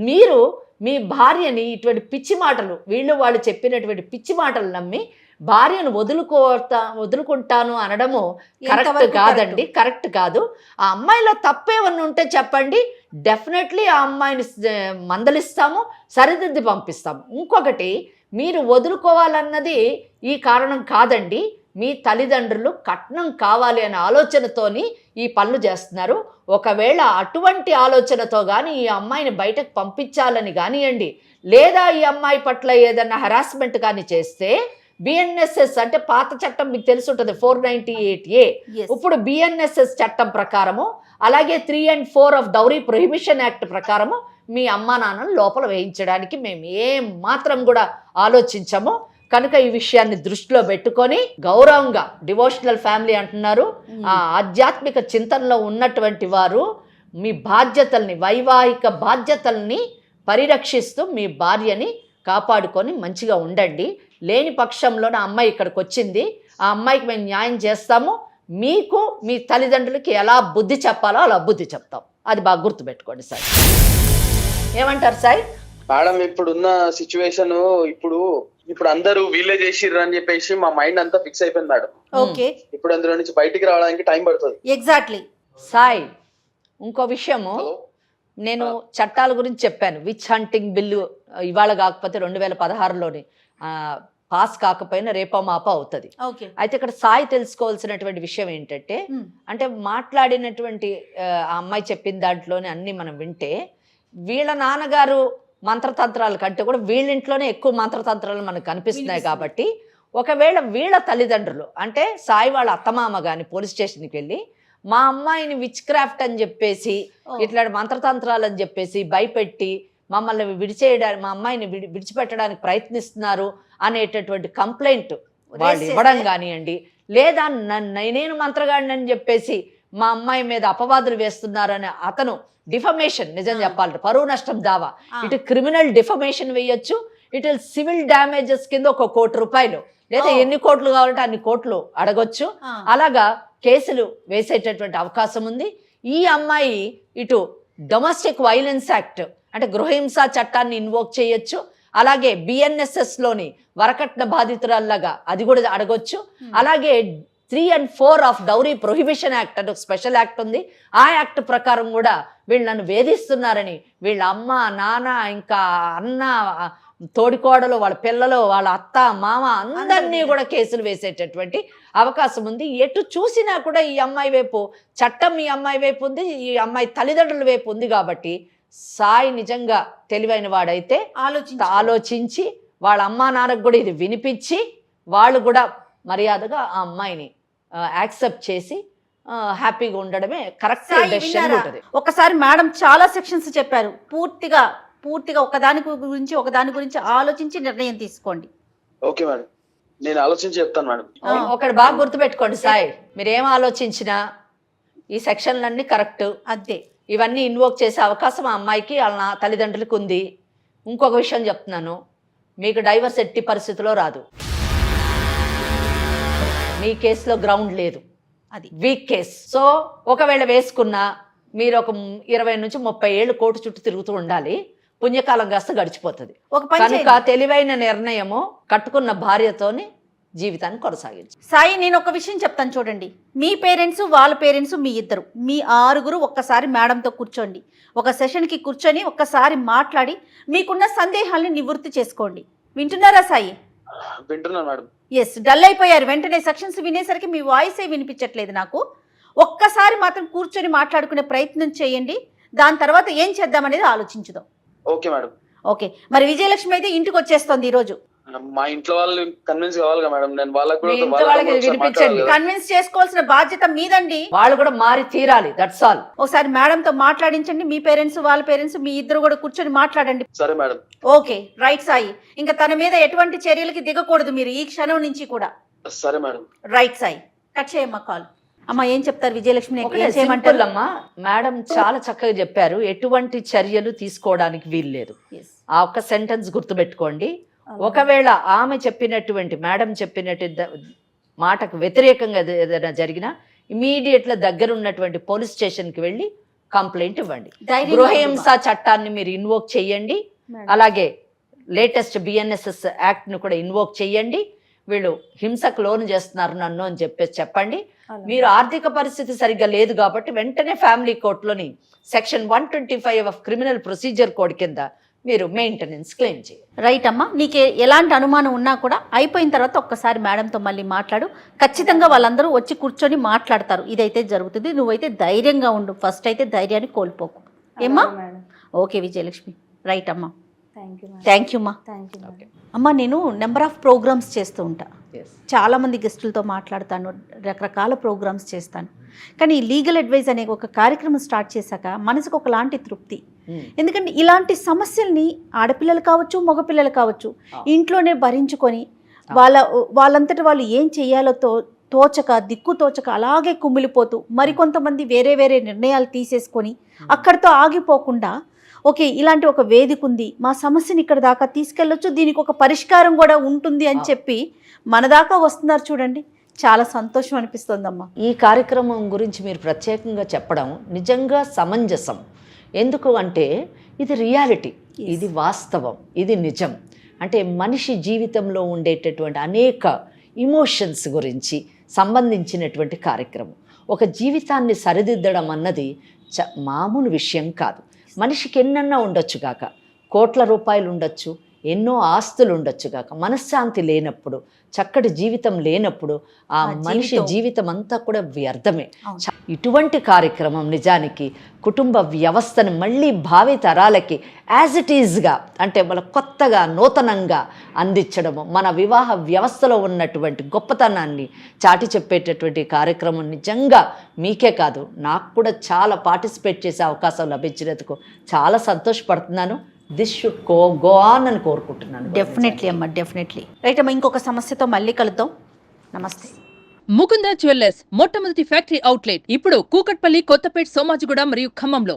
మీరు మీ భార్యని ఇటువంటి పిచ్చి మాటలు, వాళ్ళు చెప్పినటువంటి పిచ్చి మాటలు నమ్మి భార్యను వదులుకుంటాను అనడము కరెక్ట్ ఎంతవరకు కాదండి, కరెక్ట్ కాదు. ఆ అమ్మాయిలో తప్పేమన్నా ఉంటే చెప్పండి, డెఫినెట్లీ ఆ అమ్మాయిని మందలిస్తాము, సరిదిద్ది పంపిస్తాము. ఇంకొకటి, మీరు వదులుకోవాలన్నది ఈ కారణం కాదండి, మీ తల్లిదండ్రులు కట్నం కావాలి అనే ఆలోచనతోని ఈ పనులు చేస్తున్నారు. ఒకవేళ అటువంటి ఆలోచనతో కానీ ఈ అమ్మాయిని బయటకు పంపించాలని కానివ్వండి, లేదా ఈ అమ్మాయి పట్ల ఏదన్నా హెరాస్మెంట్ కానీ చేస్తే బిఎన్ఎస్ఎస్ అంటే పాత చట్టం మీకు తెలిసి ఉంటుంది 498A. ఇప్పుడు బిఎన్ఎస్ఎస్ చట్టం ప్రకారము, అలాగే 3 and 4 of dowry prohibition act ప్రకారము మీ అమ్మా నాన్నను లోపల వేయించడానికి మేము ఏం మాత్రం కూడా ఆలోచించము. కనుక ఈ విషయాన్ని దృష్టిలో పెట్టుకొని గౌరవంగా, డివోషనల్ ఫ్యామిలీ అంటున్నారు, ఆ ఆధ్యాత్మిక చింతనలో ఉన్నటువంటి వారు మీ బాధ్యతల్ని, వైవాహిక బాధ్యతల్ని పరిరక్షిస్తూ మీ భార్యని కాపాడుకొని మంచిగా ఉండండి. లేని పక్షంలో నా అమ్మాయి ఇక్కడికి వచ్చింది, ఆ అమ్మాయికి మేము న్యాయం చేస్తాము, మీకు మీ తల్లిదండ్రులకి ఎలా బుద్ధి చెప్పాలో అలా బుద్ధి చెప్తాం. అది బాగా గుర్తుపెట్టుకోండి సార్. ఏమంటారు సార్? మేడం ఇప్పుడున్న సిచ్యువేషన్, ఇప్పుడు అందరూ వీళ్ళే చేసిర్రు అని చెప్పేసి మా మైండ్ అంతా ఫిక్స్ అయిపోయింది మేడం. ఓకే, ఇప్పుడు అందులో నుంచి బయటికి రావడానికి టైం పడుతుంది. ఎగ్జాక్ట్లీ. సాయి, ఇంకో విషయము, నేను చట్టాల గురించి చెప్పాను. విచ్ హంటింగ్ బిల్లు ఇవాళ కాకపోతే 2016లోని పాస్ కాకపోయినా రేపో మాపో అవుతుంది. ఓకే, అయితే ఇక్కడ సాయి తెలుసుకోవాల్సినటువంటి విషయం ఏంటంటే, అంటే మాట్లాడినటువంటి ఆ అమ్మాయి చెప్పిన దాంట్లోనే అన్ని మనం వింటే, వీళ్ళ నాన్నగారు మంత్రతంత్రాల కంటే కూడా వీళ్ళింట్లోనే ఎక్కువ మంత్రతంత్రాలు మనకు కనిపిస్తున్నాయి. కాబట్టి ఒకవేళ వీళ్ళ తల్లిదండ్రులు అంటే సాయి వాళ్ళ అత్తమామ కానీ పోలీస్ స్టేషన్కి వెళ్ళి మా అమ్మాయిని విచ్ క్రాఫ్ట్ అని చెప్పేసి, ఇట్లాంటి మంత్రతంత్రాలు అని చెప్పేసి భయపెట్టి మమ్మల్ని విడిచేయడానికి, మా అమ్మాయిని విడిచిపెట్టడానికి ప్రయత్నిస్తున్నారు అనేటటువంటి కంప్లైంట్ వాళ్ళు ఇవ్వడం కానివ్వండి, లేదా నేను మంత్రగాడిని అని చెప్పేసి మా అమ్మాయి మీద అపవాదులు వేస్తున్నారని అతను డిఫమేషన్, నిజం చెప్పాలంటే పరువు నష్టం దావా, ఇటు క్రిమినల్ డిఫమేషన్ వేయొచ్చు, ఇటు సివిల్ డ్యామేజెస్ కింద 1 కోటి రూపాయలు లేదా ఎన్ని కోట్లు కావాలంటే అన్ని కోట్లు అడగొచ్చు. అలాగా కేసులు వేసేటటువంటి అవకాశం ఉంది. ఈ అమ్మాయి ఇటు డొమెస్టిక్ వైలెన్స్ యాక్ట్ అంటే గృహహింస చట్టాన్ని ఇన్వోక్ చేయొచ్చు, అలాగే బిఎన్ఎస్ఎస్లోని వరకట్న బాధితురాల్లాగా అది కూడా అడగొచ్చు, అలాగే 3 and 4 of dowry prohibition act అంటే ఒక స్పెషల్ యాక్ట్ ఉంది, ఆ యాక్ట్ ప్రకారం కూడా వీళ్ళు నన్ను వేధిస్తున్నారని వీళ్ళ అమ్మ, నాన్న, ఇంకా అన్న, తోడికోడలు, వాళ్ళ పిల్లలు, వాళ్ళ అత్త, మామ అందరినీ కూడా కేసులు వేసేటటువంటి అవకాశం ఉంది. ఎటు చూసినా కూడా ఈ అమ్మాయి వైపు చట్టం ఈ అమ్మాయి వైపు ఉంది, ఈ అమ్మాయి తల్లిదండ్రుల వైపు ఉంది. కాబట్టి సాయి నిజంగా తెలివైన వాడైతే ఆలోచించి వాళ్ళ అమ్మా నాన్నకు కూడా ఇది వినిపించి వాళ్ళు కూడా మర్యాదగా ఆ అమ్మాయిని యాక్సెప్ట్ చేసి హ్యాపీగా ఉండడమే కరెక్ట్ డెసిషన్ ఉంటుంది. ఒకసారి మేడం చాలా సెక్షన్స్ చెప్పారు, పూర్తిగా ఒకదాని గురించి ఆలోచించి నిర్ణయం తీసుకోండి. ఓకే మేడం, నేను ఆలోచించి చెప్తాను మేడం. ఒకటి బాగా గుర్తుపెట్టుకోండి సాయి, మీరేం ఆలోచించినా ఈ సెక్షన్లన్నీ కరెక్ట్, అంతే. ఇవన్నీ ఇన్వోక్ చేసే అవకాశం ఆ అమ్మాయికి వాళ్ళ తల్లిదండ్రులకు ఉంది. ఇంకొక విషయం చెప్తున్నాను, మీకు డైవర్స్ ఎట్టి పరిస్థితిలో రాదు. మీ కేసులో గ్రౌండ్ లేదు, అది వీక్ కేస్. సో ఒకవేళ వేసుకున్నా మీరు ఒక 20 నుంచి 30 ఏళ్ళు కోర్టు చుట్టూ తిరుగుతూ ఉండాలి, పుణ్యకాలం కాస్త గడిచిపోతుంది. కనుక తెలివైన నిర్ణయము కట్టుకున్న భార్యతోని జీవితాన్ని కొనసాగించు. సాయి, నేను ఒక విషయం చెప్తాను చూడండి, మీ పేరెంట్స్ వాళ్ళ పేరెంట్స్ మీ ఇద్దరు, మీ 6 ఒక్కసారి మేడంతో కూర్చోండి, ఒక సెషన్కి కూర్చొని ఒక్కసారి మాట్లాడి మీకున్న సందేహాల్ని నివృత్తి చేసుకోండి. వింటున్నారా సాయి? వింటున్నాను మేడం. ఎస్, డల్ అయిపోయారు. వెంటనే సెక్షన్స్ వినేసరికి మీ వాయిసే వినిపించట్లేదు నాకు. ఒక్కసారి మాత్రం కూర్చొని మాట్లాడుకునే ప్రయత్నం చేయండి, దాని తర్వాత ఏం చేద్దామనేది ఆలోచించుదాం. Okay madam. ఓకే, మరి విజయలక్ష్మి అయితే ఇంటికి వచ్చేస్తుంది ఈరోజు. మా ఇంట్లో వాళ్ళు కన్విన్స్ కావాలిగా మేడం, నేను వాళ్ళకి వినిపించండి. కన్విన్స్ చేసుకోవాల్సిన బాధ్యత మీదండి, వాళ్ళు కూడా మారి తీరాలి, దట్స్ ఆల్. ఒకసారి మేడంతో మాట్లాడించండి, మీ పేరెంట్స్ వాళ్ళ పేరెంట్స్ మీ ఇద్దరు కూడా కూర్చొని మాట్లాడండి. సరే మేడం. ఓకే, రైట్ సాయి, ఇంకా తన మీద ఎటువంటి చర్యలకి దిగకూడదు మీరు ఈ క్షణం నుంచి కూడా. సరే మేడం. రైట్ సాయి, కట్ చేయమ్మా కాల్. అమ్మా ఏం చెప్తారు విజయలక్ష్మి? అమ్మా మేడం చాలా చక్కగా చెప్పారు, ఎటువంటి చర్యలు తీసుకోవడానికి వీల్లేదు. ఆ ఒక్క సెంటెన్స్ గుర్తుపెట్టుకోండి. ఒకవేళ ఆమె చెప్పినటువంటి మేడం చెప్పినట్టు మాటకు వ్యతిరేకంగా ఏదైనా జరిగినా ఇమీడియట్గా దగ్గర ఉన్నటువంటి పోలీస్ స్టేషన్కి వెళ్ళి కంప్లైంట్ ఇవ్వండి. గృహహింస చట్టాన్ని మీరు ఇన్వోక్ చేయండి, అలాగే లేటెస్ట్ బిఎన్ఎస్ఎస్ యాక్ట్ను కూడా ఇన్వోక్ చేయండి. వీళ్ళు హింసకు లోను చేస్తున్నారు నన్ను అని చెప్పేసి చెప్పండి. మీరు ఆర్థిక పరిస్థితి సరిగ్గా లేదు కాబట్టి వెంటనే ఫ్యామిలీ కోర్టులోని section 125 of criminal procedure code కింద మీరు మెయింటెనెన్స్ క్లెయిమ్ చేయండి. రైట్ అమ్మా, నీకు ఎలాంటి అనుమానం ఉన్నా కూడా అయిపోయిన తర్వాత ఒక్కసారి మేడంతో మళ్ళీ మాట్లాడు. ఖచ్చితంగా వాళ్ళందరూ వచ్చి కూర్చొని మాట్లాడతారు. ఇదైతే జరుగుతుంది. నువ్వైతే ధైర్యంగా ఉండు. ఫస్ట్ అయితే ధైర్యాన్ని కోల్పోకు. ఏమ్మా? మేడం. ఓకే విజయలక్ష్మి. రైట్ అమ్మా. Thank you madam. Thank you అమ్మా. Thank you madam. అమ్మ, నేను నెంబర్ ఆఫ్ ప్రోగ్రామ్స్ చేస్తూ ఉంటా. చాలామంది గెస్టులతో మాట్లాడతాను, రకరకాల ప్రోగ్రామ్స్ చేస్తాను. కానీ ఈ లీగల్ అడ్వైజ్ అనే ఒక కార్యక్రమం స్టార్ట్ చేశాక మనసుకు ఒకలాంటి తృప్తి. ఎందుకంటే ఇలాంటి సమస్యల్ని ఆడపిల్లలు కావచ్చు, మగపిల్లలు కావచ్చు, ఇంట్లోనే భరించుకొని వాళ్ళంతటి వాళ్ళు ఏం చేయాలో తోచక, దిక్కు తోచక అలాగే కుమిలిపోతూ, మరికొంతమంది వేరే వేరే నిర్ణయాలు తీసేసుకొని అక్కడితో ఆగిపోకుండా, ఓకే ఇలాంటి ఒక వేదిక ఉంది, మా సమస్యని ఇక్కడ దాకా తీసుకెళ్ళొచ్చు, దీనికి ఒక పరిష్కారం కూడా ఉంటుంది అని చెప్పి మన దాకా వస్తున్నారు చూడండి. చాలా సంతోషం అనిపిస్తుందమ్మా. ఈ కార్యక్రమం గురించి మీరు ప్రత్యేకంగా చెప్పడం నిజంగా సమంజసం. ఎందుకు అంటే ఇది రియాలిటీ, ఇది వాస్తవం, ఇది నిజం. అంటే మనిషి జీవితంలో ఉండేటటువంటి అనేక ఇమోషన్స్ గురించి సంబంధించినటువంటి కార్యక్రమం. ఒక జీవితాన్ని సరిదిద్దడం అన్నది మామూలు విషయం కాదు. మనిషికి ఎన్నన్నా ఉండొచ్చు కాక, కోట్ల రూపాయలు ఉండొచ్చు, ఎన్నో ఆస్తులు ఉండొచ్చు కాక, మనశ్శాంతి లేనప్పుడు, చక్కటి జీవితం లేనప్పుడు ఆ మనిషి జీవితం అంతా కూడా వ్యర్థమే. ఇటువంటి కార్యక్రమం నిజానికి కుటుంబ వ్యవస్థను మళ్ళీ భావి తరాలకి యాజ్ ఇట్ ఈజ్గా, అంటే మన కొత్తగా నూతనంగా అందించడము, మన వివాహ వ్యవస్థలో ఉన్నటువంటి గొప్పతనాన్ని చాటి చెప్పేటటువంటి కార్యక్రమం నిజంగా మీకే కాదు నాకు కూడా చాలా పార్టిసిపేట్ చేసే అవకాశం లభించినందుకు చాలా సంతోషపడుతున్నాను. దిస్ షుడ్ గో ఆన్ అని కోరుకుంటున్నాను. డెఫినెట్లీ అమ్మా, డెఫినెట్లీ. రైట్ అమ్మా, ఇంకొక సమస్యతో మళ్ళీ కలుద్దాం. నమస్తే. ముకుంద జ్యువెల్లర్స్ మొట్టమొదటి ఫ్యాక్టరీ అవుట్లెట్ ఇప్పుడు కూకట్పల్లి, కొత్తపేట్, సోమాజిగూడ మరియు ఖమ్మంలో.